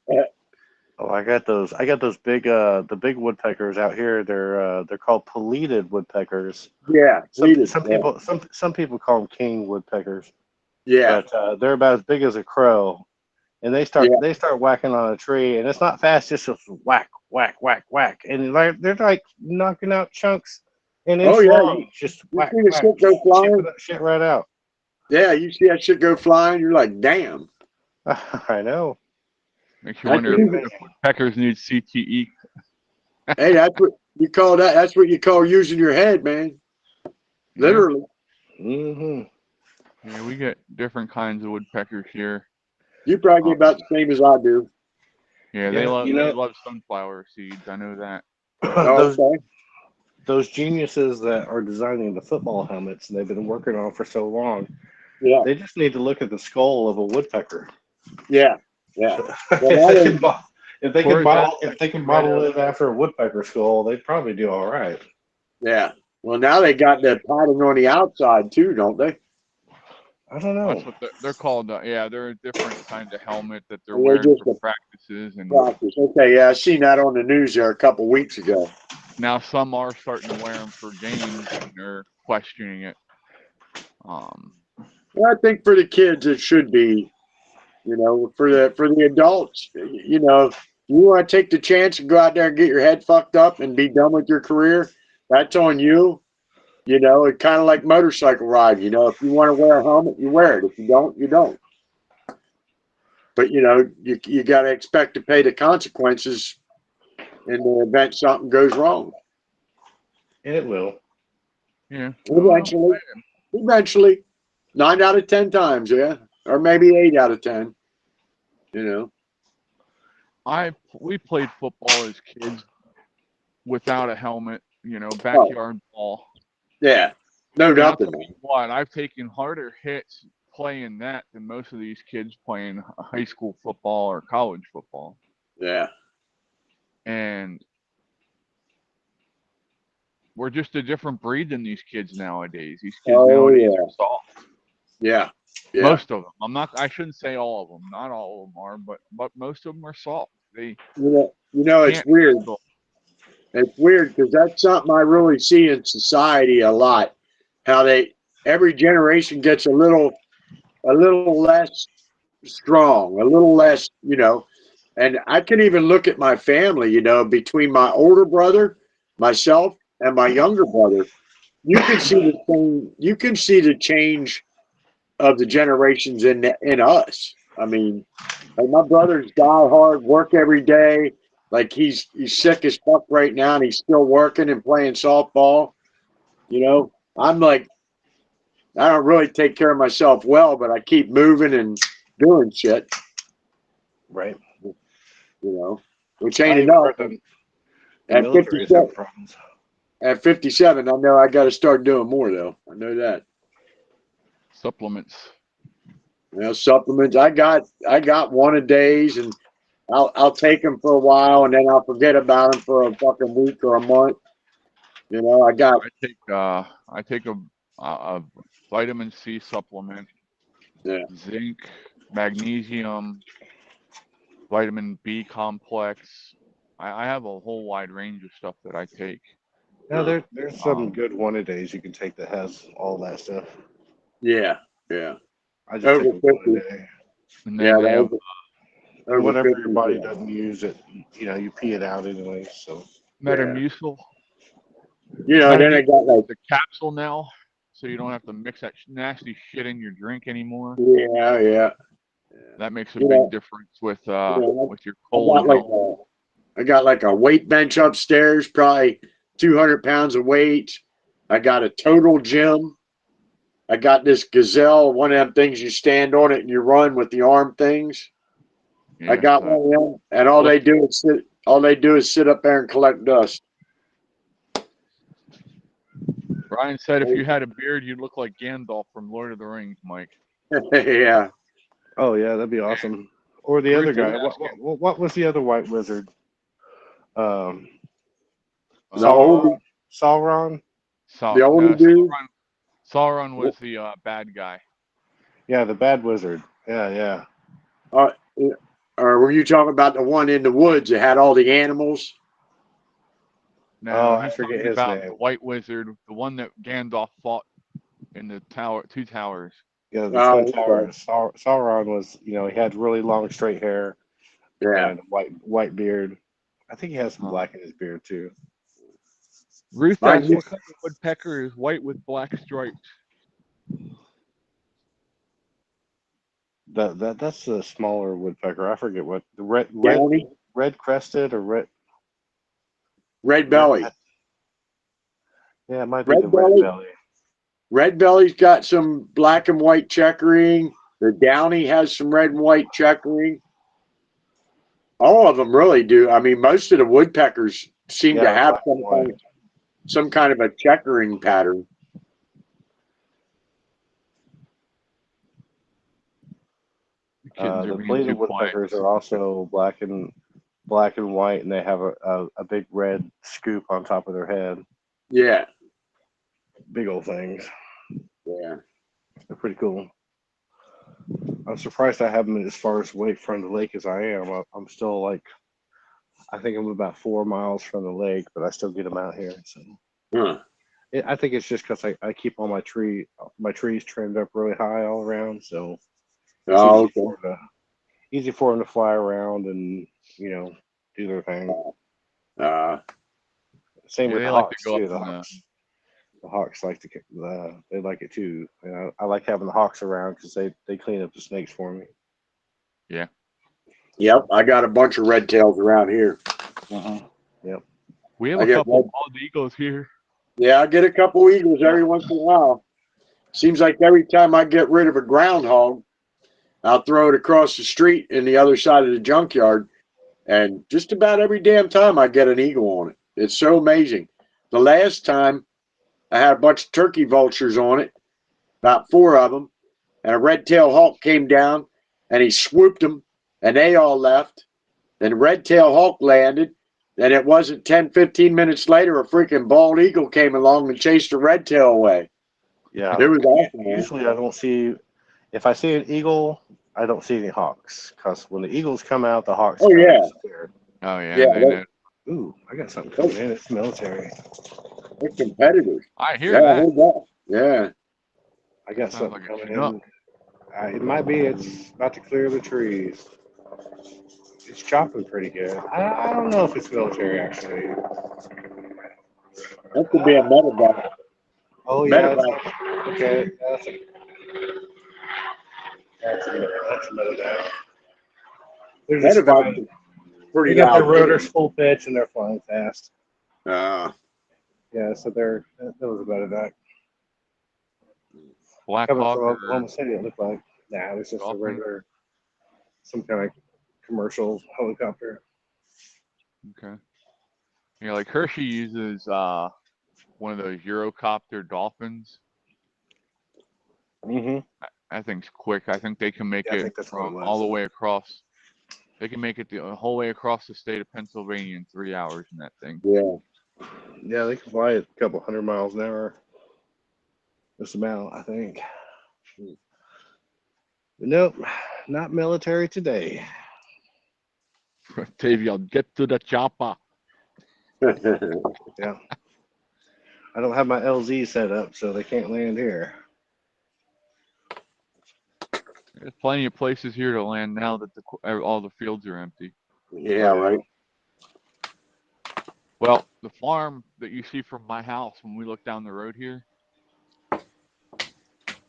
[SPEAKER 5] Oh, I got those big the big woodpeckers out here. They're called pileated woodpeckers.
[SPEAKER 3] Yeah,
[SPEAKER 5] Some people call them king woodpeckers.
[SPEAKER 3] Yeah,
[SPEAKER 5] but they're about as big as a crow, and they start whacking on a tree, and it's not fast, just whack, whack, whack, whack, and they're like knocking out chunks an inch long, just whack,
[SPEAKER 3] see the
[SPEAKER 5] whack,
[SPEAKER 3] shit go flying?
[SPEAKER 5] that shit right out.
[SPEAKER 3] Yeah, you see that shit go flying, you're like, damn.
[SPEAKER 5] I know.
[SPEAKER 1] Makes you wonder if woodpeckers need CTE.
[SPEAKER 3] Hey, that's what you call that. That's what you call using your head, man. Literally.
[SPEAKER 1] Yeah, we get different kinds of woodpeckers here.
[SPEAKER 3] You probably get about the same as I do.
[SPEAKER 1] Yeah, they love sunflower seeds. I know that.
[SPEAKER 5] Those geniuses that are designing the football helmets and they've been working on for so long,
[SPEAKER 3] Yeah.
[SPEAKER 5] they just need to look at the skull of a woodpecker.
[SPEAKER 3] Yeah. Yeah.
[SPEAKER 5] Well, if they can model it after a woodpecker skull, they'd probably do all right.
[SPEAKER 3] Yeah. Well, now they got the padding on the outside too, don't they?
[SPEAKER 5] I don't know.
[SPEAKER 1] That's what they're called. Yeah, they're a different kind of helmet that they're wearing for practices and
[SPEAKER 3] practice. Okay, yeah, I seen that on the news there a couple weeks ago.
[SPEAKER 1] Now some are starting to wear them for games, and they're questioning it.
[SPEAKER 3] Well, I think for the kids it should be, you know, for the adults, you know, you want to take the chance and go out there and get your head fucked up and be done with your career. That's on you. You know, it's kind of like motorcycle riding. You know, if you want to wear a helmet, you wear it. If you don't, you don't. But you know, you got to expect to pay the consequences in the event something goes wrong.
[SPEAKER 5] And it will.
[SPEAKER 1] Yeah.
[SPEAKER 3] Eventually, 9 out of 10 times, yeah, or maybe 8 out of 10. You know,
[SPEAKER 1] we played football as kids without a helmet. You know, backyard ball.
[SPEAKER 3] Yeah, no doubt.
[SPEAKER 1] What I've taken harder hits playing that than most of these kids playing high school football or college football.
[SPEAKER 3] Yeah.
[SPEAKER 1] And we're just a different breed than these kids nowadays. These kids nowadays are soft.
[SPEAKER 3] Yeah. Yeah.
[SPEAKER 1] Most of them. I shouldn't say all of them. Not all of them are, but most of them are soft. They.
[SPEAKER 3] You know, it's weird. It's weird because that's something I really see in society a lot. How every generation gets a little less strong, a little less, you know. And I can even look at my family, you know, between my older brother, myself, and my younger brother. You can see the thing. You can see the change of the generations in us. I mean, like my brother's die hard, work every day. Like he's sick as fuck right now, and he's still working and playing softball. You know, I'm like, I don't really take care of myself well, but I keep moving and doing shit.
[SPEAKER 5] Right.
[SPEAKER 3] You know, which ain't enough. At 57, at 57, I know I got to start doing more though. I know that.
[SPEAKER 1] Supplements.
[SPEAKER 3] You know, supplements. I got one a days, and I'll take them for a while, and then I'll forget about them for a fucking week or a month. You know, I take a vitamin C supplement. Yeah.
[SPEAKER 1] Zinc, magnesium, vitamin B complex. I have a whole wide range of stuff that I take.
[SPEAKER 5] Now there's some good one a days you can take that has all that stuff.
[SPEAKER 3] Yeah, yeah.
[SPEAKER 5] I just take one a day.
[SPEAKER 1] And then they have
[SPEAKER 5] whatever your body doesn't use it, you know, you pee it out anyway. So
[SPEAKER 1] Metamucil.
[SPEAKER 3] You know, then I got like
[SPEAKER 1] the capsule now, so you don't have to mix that nasty shit in your drink anymore.
[SPEAKER 3] Yeah, yeah.
[SPEAKER 1] That makes a big difference with your colon health.
[SPEAKER 3] I got like a weight bench upstairs, probably 200 pounds of weight. I got a total gym. I got this Gazelle, one of them things you stand on it and you run with the arm things. Yeah, I got one of them, and all they do is sit up there and collect dust.
[SPEAKER 1] Brian said if you had a beard, you'd look like Gandalf from Lord of the Rings, Mike.
[SPEAKER 3] Yeah.
[SPEAKER 5] Oh yeah, that'd be awesome. Or the other guy. What was the other white wizard? Sauron.
[SPEAKER 3] The older dude.
[SPEAKER 1] Sauron was the bad guy.
[SPEAKER 5] Yeah, the bad wizard. Yeah.
[SPEAKER 3] Or were you talking about the one in the woods that had all the animals?
[SPEAKER 1] No, I forget his name. The White Wizard, the one that Gandalf fought in the two towers.
[SPEAKER 5] Yeah, the Twin Towers. Sauron was, you know, he had really long straight hair.
[SPEAKER 3] Yeah.
[SPEAKER 5] And white beard. I think he has some black in his beard too.
[SPEAKER 1] Ruth asked, what kind of woodpecker is white with black stripes?
[SPEAKER 5] That's a smaller woodpecker. I forget what the red crested or red.
[SPEAKER 3] Red belly.
[SPEAKER 5] Yeah, it might be
[SPEAKER 3] Red
[SPEAKER 5] the red
[SPEAKER 3] belly.
[SPEAKER 5] belly.
[SPEAKER 3] Red belly's got some black and white checkering. The downy has some red and white checkering. All of them really do. I mean, most of the woodpeckers seem to have some kind of a checkering pattern.
[SPEAKER 5] The pleated woodpeckers are also black and white, and they have a big red scoop on top of their head.
[SPEAKER 3] Yeah.
[SPEAKER 5] Big old things.
[SPEAKER 3] Yeah.
[SPEAKER 5] They're pretty cool. I'm surprised I haven't as far away from the lake as I am. I'm still like, I think I'm about 4 miles from the lake, but I still get them out here. So I think it's just because I keep all my trees trimmed up really high all around. So it's easy for them to fly around and, do their thing. Same with the hawks too. The hawks like they like it too. I like having the hawks around because they clean up the snakes for me.
[SPEAKER 1] Yeah.
[SPEAKER 3] Yep, I got a bunch of red tails around here.
[SPEAKER 5] Yep.
[SPEAKER 1] We have a couple of bald eagles here.
[SPEAKER 3] Yeah, I get a couple eagles every once in a while. Seems like every time I get rid of a groundhog, I'll throw it across the street in the other side of the junkyard, and just about every damn time I get an eagle on it. It's so amazing. The last time I had a bunch of turkey vultures on it, about 4 of them, and a red-tailed hawk came down, and he swooped them, and they all left. Then red-tailed hawk landed, and it wasn't 10, 15 minutes later, a freaking bald eagle came along and chased the red-tail away.
[SPEAKER 5] Yeah.
[SPEAKER 3] It was awesome,
[SPEAKER 5] usually I don't see, if I see an eagle, I don't see any hawks, because when the eagles come out, the hawks disappear.
[SPEAKER 1] Oh, yeah.
[SPEAKER 5] Ooh, I got something coming in. It's military.
[SPEAKER 3] They're competitors.
[SPEAKER 1] I hear that.
[SPEAKER 3] Yeah.
[SPEAKER 5] I got something coming in. It might be. It's about to clear the trees. It's chopping pretty good. I don't know if it's military, actually.
[SPEAKER 3] That could be a medevac.
[SPEAKER 5] Oh, yeah. Okay. That's a medevac.
[SPEAKER 3] Medevac is pretty
[SPEAKER 5] They got their
[SPEAKER 3] loud.
[SPEAKER 5] rotors full pitch and they're flying fast.
[SPEAKER 3] Yeah,
[SPEAKER 5] so that was a medevac.
[SPEAKER 1] Black
[SPEAKER 5] Coming
[SPEAKER 1] Hawk
[SPEAKER 5] from Oklahoma City, it looked like. Nah, it was just a regular, some kind of commercial helicopter.
[SPEAKER 1] Okay. Like Hershey uses one of those Eurocopter dolphins. That thing's quick. I think they can make it from all the way across. They can make it the whole way across the state of Pennsylvania in 3 hours in that thing.
[SPEAKER 5] Yeah, they can fly at a couple 100 miles an hour. Just about, I think. But nope, not military today.
[SPEAKER 1] Tavion, get to the chopper.
[SPEAKER 5] Yeah. I don't have my LZ set up, so they can't land here.
[SPEAKER 1] There's plenty of places here to land now that all the fields are empty.
[SPEAKER 3] Yeah, right.
[SPEAKER 1] Well, the farm that you see from my house when we look down the road here,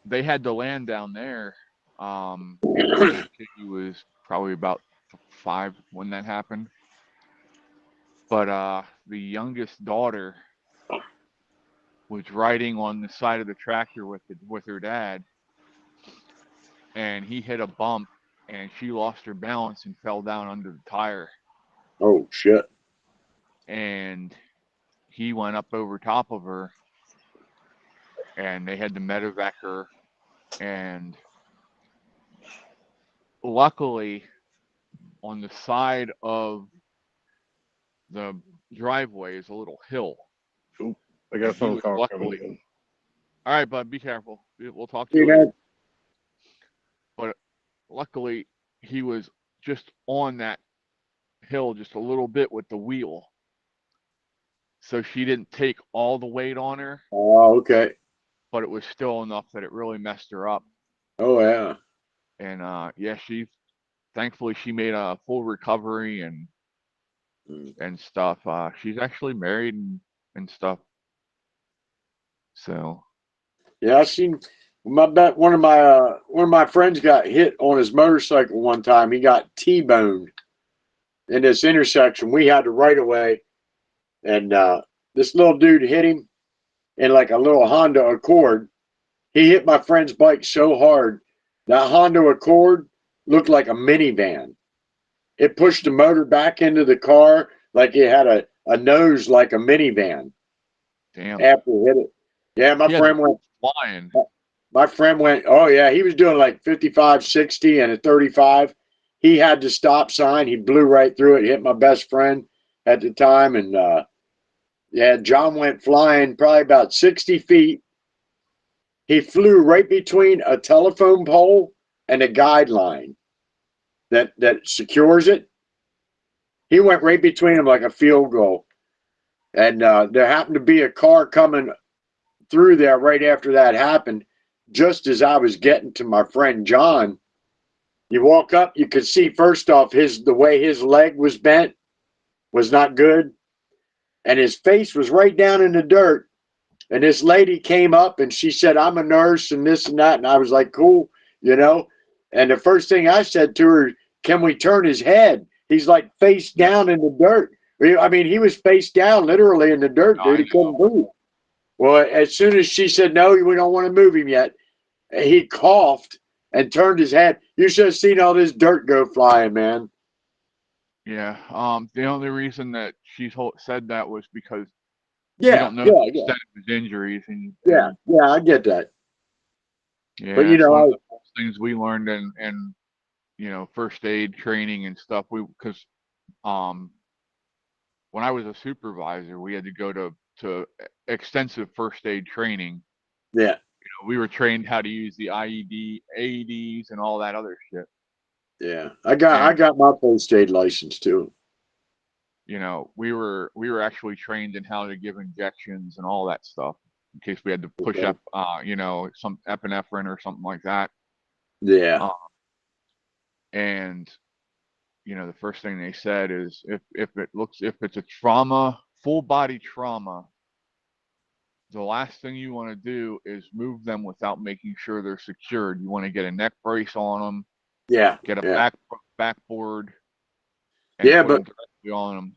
[SPEAKER 1] they had to land down there. He was probably about 5 when that happened. But the youngest daughter was riding on the side of the tractor with her dad, and he hit a bump, and she lost her balance and fell down under the tire.
[SPEAKER 3] Oh, shit.
[SPEAKER 1] And he went up over top of her, and they had to medevac her. And luckily, on the side of the driveway is a little hill.
[SPEAKER 5] Oop, I got a phone call coming in.
[SPEAKER 1] All right, bud, be careful. We'll talk to you later. But luckily, he was just on that hill just a little bit with the wheel. So she didn't take all the weight on her.
[SPEAKER 3] Oh, okay.
[SPEAKER 1] But it was still enough that it really messed her up.
[SPEAKER 3] Oh, yeah.
[SPEAKER 1] And thankfully she made a full recovery and stuff. She's actually married and stuff. So.
[SPEAKER 3] Yeah, I seen one of my friends got hit on his motorcycle one time. He got T-boned in this intersection. We had the right of way, and this little dude hit him in like a little Honda Accord. He hit my friend's bike so hard that Honda Accord looked like a minivan. It pushed the motor back into the car like it had a nose like a minivan.
[SPEAKER 1] Damn.
[SPEAKER 3] After it hit it. Yeah, my friend went
[SPEAKER 1] flying.
[SPEAKER 3] My friend went, oh yeah, he was doing like 55, 60 and a 35. He had the stop sign. He blew right through it, hit my best friend at the time. And yeah, John went flying probably about 60 feet. He flew right between a telephone pole and a guideline that secures it. He went right between them like a field goal. And there happened to be a car coming through there right after that happened. Just as I was getting to my friend John, you walk up, you could see first off the way his leg was bent was not good. And his face was right down in the dirt. And this lady came up and she said, I'm a nurse and this and that. And I was like, cool, you know. And the first thing I said to her, can we turn his head? He's like face down in the dirt. I mean, he was face down literally in the dirt, dude. He couldn't move. Well, as soon as she said, no, we don't want to move him yet, he coughed and turned his head. You should have seen all this dirt go flying, man.
[SPEAKER 1] Yeah. The only reason that she said that was because
[SPEAKER 3] we
[SPEAKER 1] don't know the extent of his injuries. And
[SPEAKER 3] I get that.
[SPEAKER 1] Yeah,
[SPEAKER 3] but you know,
[SPEAKER 1] one of the things we learned in first aid training and stuff. Because when I was a supervisor, we had to go to extensive first aid training.
[SPEAKER 3] Yeah.
[SPEAKER 1] We were trained how to use the AEDs and all that other shit.
[SPEAKER 3] Yeah, I got my first aid license too.
[SPEAKER 1] We were actually trained in how to give injections and all that stuff in case we had to push up, some epinephrine or something like that.
[SPEAKER 3] Yeah.
[SPEAKER 1] And the first thing they said is if it's a trauma, full body trauma, the last thing you want to do is move them without making sure they're secured. You want to get a neck brace on them.
[SPEAKER 3] Yeah.
[SPEAKER 1] Get a backboard.
[SPEAKER 3] And put them
[SPEAKER 1] directly on them.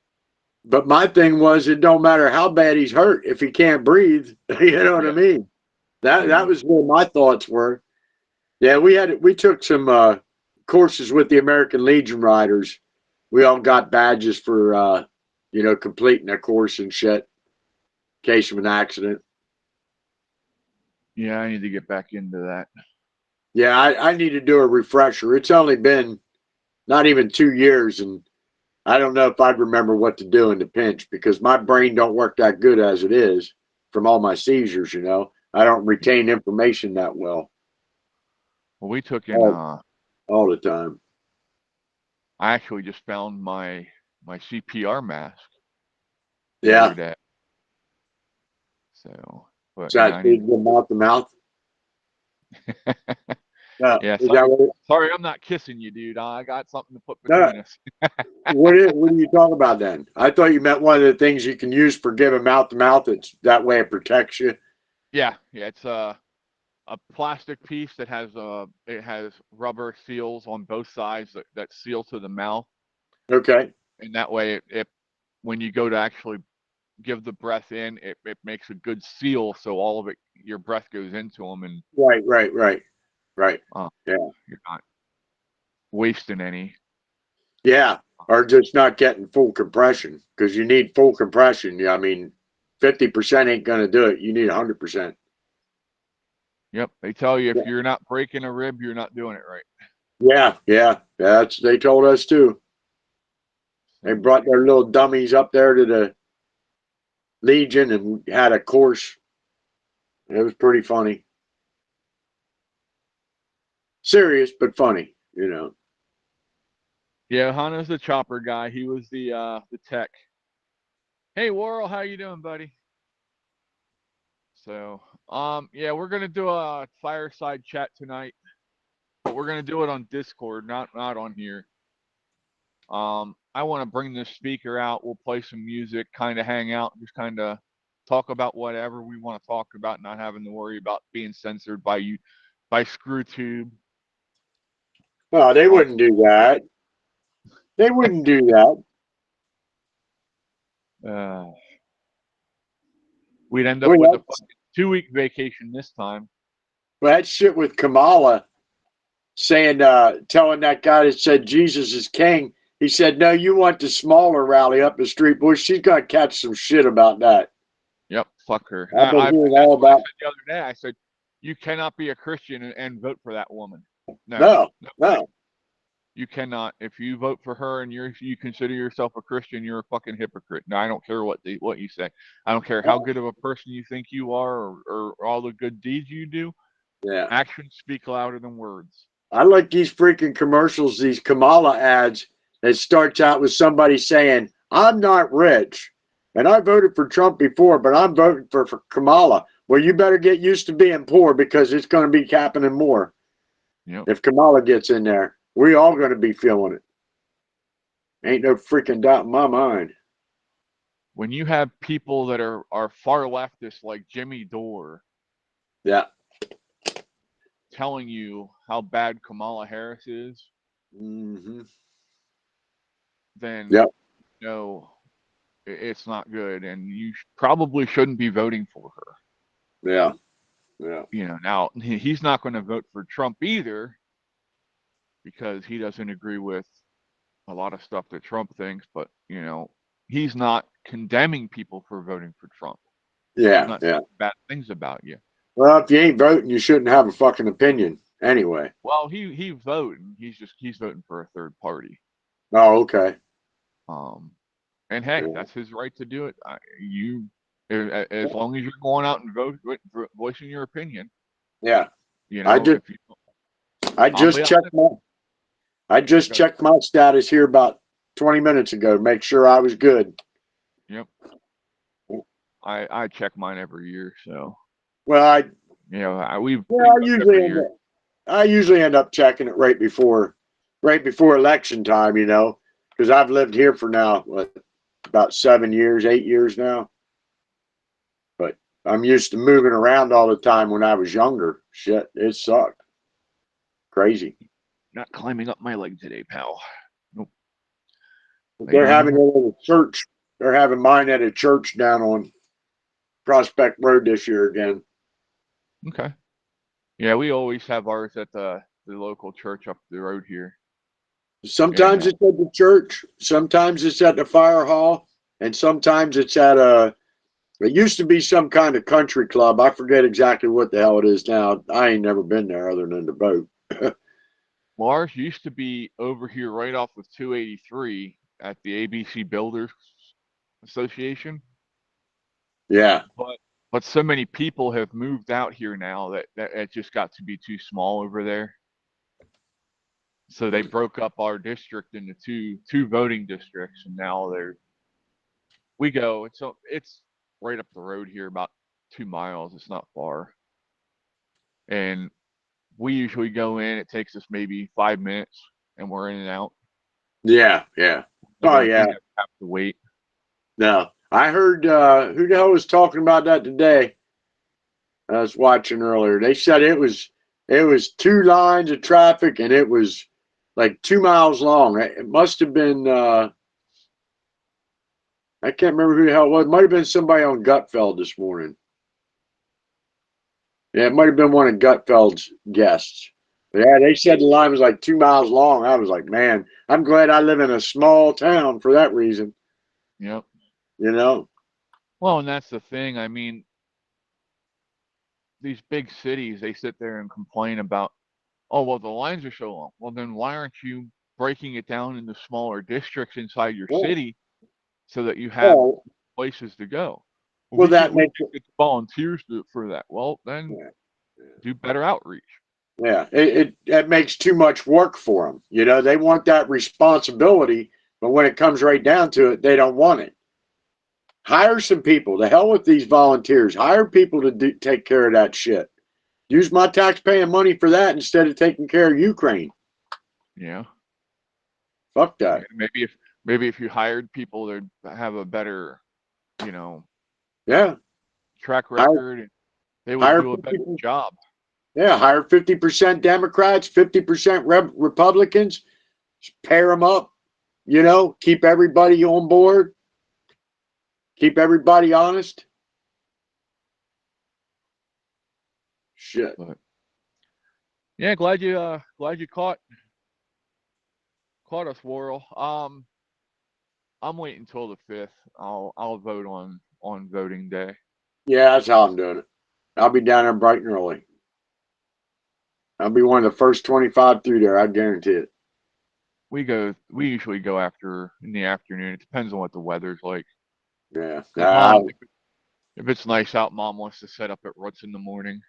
[SPEAKER 3] But my thing was, it don't matter how bad he's hurt if he can't breathe. You know what I mean? That was where my thoughts were. Yeah, we took some courses with the American Legion riders. We all got badges for completing a course and shit in case of an accident.
[SPEAKER 1] Yeah, I need to get back into that.
[SPEAKER 3] Yeah, I need to do a refresher. It's only been not even 2 years, and I don't know if I'd remember what to do in the pinch because my brain don't work that good as it is from all my seizures, I don't retain information that well.
[SPEAKER 1] Well, we took in
[SPEAKER 3] all the time.
[SPEAKER 1] I actually just found my CPR mask.
[SPEAKER 3] Yeah.
[SPEAKER 1] So, but
[SPEAKER 3] that mouth to mouth.
[SPEAKER 1] Yeah. Sorry, I'm not kissing you, dude. I got something to put between us.
[SPEAKER 3] What are you talking about then? I thought you meant one of the things you can use for giving mouth to mouth. It's that way it protects you.
[SPEAKER 1] Yeah. It's a plastic piece that has rubber seals on both sides that seal to the mouth.
[SPEAKER 3] Okay.
[SPEAKER 1] And that way, when you go to actually give the breath in, it makes a good seal, so all of your breath goes into them. And
[SPEAKER 3] right.
[SPEAKER 1] Yeah, you're not wasting any.
[SPEAKER 3] Yeah, or just not getting full compression because you need full compression. Yeah, I mean, 50% ain't gonna do it. You need 100%.
[SPEAKER 1] Yep, they tell you if you're not breaking a rib, you're not doing it
[SPEAKER 3] Yeah,
[SPEAKER 1] right.
[SPEAKER 3] they told us too. They brought their little dummies up there to the Legion and had a course. It was pretty funny. Serious but funny,
[SPEAKER 1] Yeah, Hana's the chopper guy. He was the tech. Hey, Worrell, how you doing, buddy? So, yeah, we're gonna do a fireside chat tonight, but we're gonna do it on Discord, not on here. I want to bring this speaker out. We'll play some music, kind of hang out, just kind of talk about whatever we want to talk about, not having to worry about being censored by ScrewTube.
[SPEAKER 3] Oh, they wouldn't do that. They wouldn't do that.
[SPEAKER 1] We'd end up
[SPEAKER 3] Well,
[SPEAKER 1] with
[SPEAKER 3] yeah.
[SPEAKER 1] a fucking 2-week vacation this time.
[SPEAKER 3] Well, that shit with Kamala saying, telling that guy that said Jesus is king, he said, no, you want the smaller rally up the street. Boy, she's going to catch some shit about that.
[SPEAKER 1] Yep, fuck her.
[SPEAKER 3] I've been hearing
[SPEAKER 1] that's
[SPEAKER 3] all
[SPEAKER 1] what I
[SPEAKER 3] about.
[SPEAKER 1] said the other day. I said, you cannot be a Christian and vote for that woman.
[SPEAKER 3] No.
[SPEAKER 1] You cannot. If you vote for her and you consider yourself a Christian, you're a fucking hypocrite. No, I don't care what you say. I don't care how good of a person you think you are or all the good deeds you do.
[SPEAKER 3] Yeah.
[SPEAKER 1] Actions speak louder than words.
[SPEAKER 3] I like these freaking commercials, these Kamala ads that starts out with somebody saying, I'm not rich. And I voted for Trump before, but I'm voting for Kamala. Well, you better get used to being poor because it's going to be happening more.
[SPEAKER 1] Yep.
[SPEAKER 3] If Kamala gets in there, we all going to be feeling it. Ain't no freaking doubt in my mind.
[SPEAKER 1] When you have people that are far leftist like Jimmy Dore,
[SPEAKER 3] yeah,
[SPEAKER 1] telling you how bad Kamala Harris is, then no, it's not good, and you probably shouldn't be voting for her.
[SPEAKER 3] Yeah.
[SPEAKER 1] Now he's not going to vote for Trump either because he doesn't agree with a lot of stuff that Trump thinks, but he's not condemning people for voting for Trump.
[SPEAKER 3] Yeah,
[SPEAKER 1] he's not saying bad things about you.
[SPEAKER 3] Well, if you ain't voting, you shouldn't have a fucking opinion anyway.
[SPEAKER 1] Well, he's voting. He's voting for a third party.
[SPEAKER 3] Oh, okay.
[SPEAKER 1] And hey, that's his right to do it. As long as you're going out and voicing your opinion.
[SPEAKER 3] Yeah. I just checked my status here about 20 minutes ago to make sure I was good.
[SPEAKER 1] Yep. I check mine every year, so.
[SPEAKER 3] Well, I usually end up checking it right before election time, because I've lived here for now about 8 years now. But I'm used to moving around all the time when I was younger. Shit, it sucked. Crazy.
[SPEAKER 1] Not climbing up my leg today, pal. Nope.
[SPEAKER 3] They're having it at a church. They're having mine at a church down on Prospect Road this year again.
[SPEAKER 1] Okay. Yeah, we always have ours at the local church up the road here.
[SPEAKER 3] Sometimes it's at the church, sometimes it's at the fire hall, and sometimes it's at it used to be some kind of country club. I forget exactly what the hell it is now. I ain't never been there other than the boat.
[SPEAKER 1] Well, ours used to be over here right off of 283 at the ABC Builders Association.
[SPEAKER 3] Yeah.
[SPEAKER 1] But so many people have moved out here now that it just got to be too small over there. So they broke up our district into two voting districts, and now it's right up the road here, about 2 miles. It's not far. And we usually go in, it takes us maybe 5 minutes and we're in and out.
[SPEAKER 3] Yeah. Oh, yeah.
[SPEAKER 1] Have to wait.
[SPEAKER 3] No. I heard who the hell was talking about that today? I was watching earlier. They said it was 2 lines of traffic and it was like 2 miles long. It must have been I can't remember who the hell it was. It might have been somebody on Gutfeld this morning. Yeah, it might have been one of Gutfeld's guests. Yeah, they said the line was like 2 miles long. I was like, man, I'm glad I live in a small town for that reason.
[SPEAKER 1] Yep.
[SPEAKER 3] Well,
[SPEAKER 1] and that's the thing. I mean, these big cities, they sit there and complain about, oh, well, the lines are so long. Well, then why aren't you breaking it down into smaller districts inside your city so that you have places to go?
[SPEAKER 3] Well, that makes
[SPEAKER 1] it volunteers for that. Well, then do better outreach.
[SPEAKER 3] Yeah, it makes too much work for them. They want that responsibility, but when it comes right down to it, they don't want it. Hire some people. The hell with these volunteers. Hire people to take care of that shit. Use my tax-paying money for that instead of taking care of Ukraine.
[SPEAKER 1] Yeah.
[SPEAKER 3] Fuck that.
[SPEAKER 1] Maybe if you hired people that have a better, track record, and they would do a better job.
[SPEAKER 3] Yeah, hire 50% Democrats, 50% Republicans, pair them up, keep everybody on board, keep everybody honest. Shit.
[SPEAKER 1] But yeah, glad you caught us, Worrell. I'm waiting until the 5th. I'll vote on voting day.
[SPEAKER 3] Yeah, that's how I'm doing it. I'll be down there bright and early. I'll be one of the first 25 through there. I guarantee it.
[SPEAKER 1] We usually go after in the afternoon. It depends on what the weather's like.
[SPEAKER 3] Yeah.
[SPEAKER 1] Mom, if it's nice out, Mom wants to set up at Roots in the morning.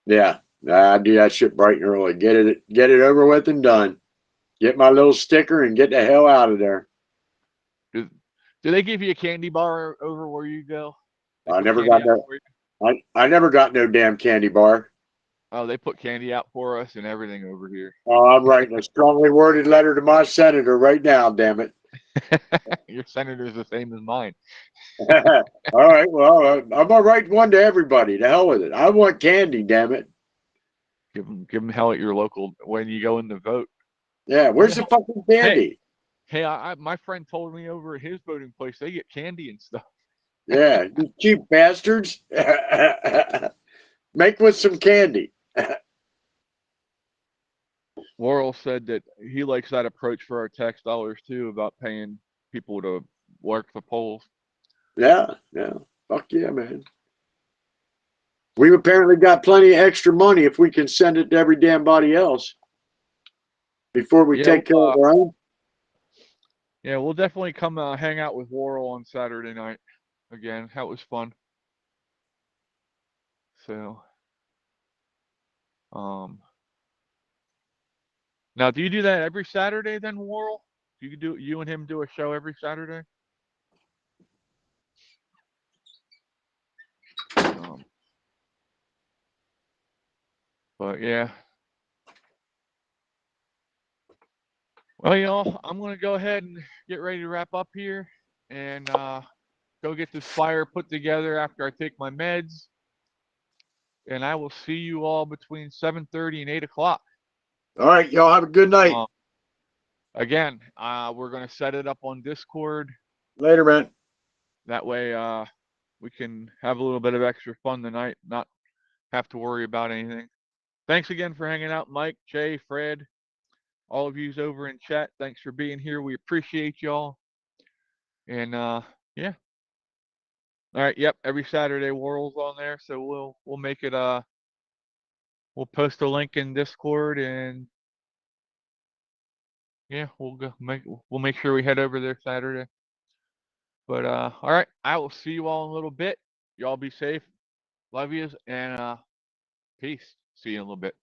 [SPEAKER 3] Yeah. I do that shit bright and early. Get it over with and done. Get my little sticker and get the hell out of there.
[SPEAKER 1] Do they give you a candy bar over where you go?
[SPEAKER 3] I never got no. I never got no damn candy bar.
[SPEAKER 1] Oh, they put candy out for us and everything over here.
[SPEAKER 3] Oh, I'm writing a strongly worded letter to my senator right now. Damn it.
[SPEAKER 1] Your senator's the same as mine.
[SPEAKER 3] All right. Well, I'm gonna write one to everybody. To hell with it. I want candy. Damn it.
[SPEAKER 1] Give them hell at your local when you go in to vote.
[SPEAKER 3] Yeah. Where's the fucking candy?
[SPEAKER 1] Hey, my friend told me over at his voting place they get candy and stuff.
[SPEAKER 3] Yeah, you cheap bastards. Make with some candy.
[SPEAKER 1] Laurel said that he likes that approach for our tax dollars too, about paying people to work the polls.
[SPEAKER 3] Yeah. Fuck yeah, man. We've apparently got plenty of extra money if we can send it to every damn body else before we take care of our own.
[SPEAKER 1] Yeah, we'll definitely come hang out with Laurel on Saturday night again. That was fun. So, now do you do that every Saturday then, Laurel? Do you and him do a show every Saturday? But yeah. Well, y'all, I'm gonna go ahead and get ready to wrap up here and go get this fire put together after I take my meds. And I will see you all between 7:30 and 8 o'clock.
[SPEAKER 3] All right, y'all have a good night.
[SPEAKER 1] Again, we're gonna set it up on Discord.
[SPEAKER 3] Later, man.
[SPEAKER 1] That way, we can have a little bit of extra fun tonight, not have to worry about anything. Thanks again for hanging out, Mike, Jay, Fred, all of yous over in chat. Thanks for being here. We appreciate y'all. And yeah. All right, yep, every Saturday World's on there, so we'll make it we'll post a link in Discord and yeah, we'll make sure we head over there Saturday. But all right, I will see you all in a little bit. Y'all be safe. Love yous and peace. See you in a little bit.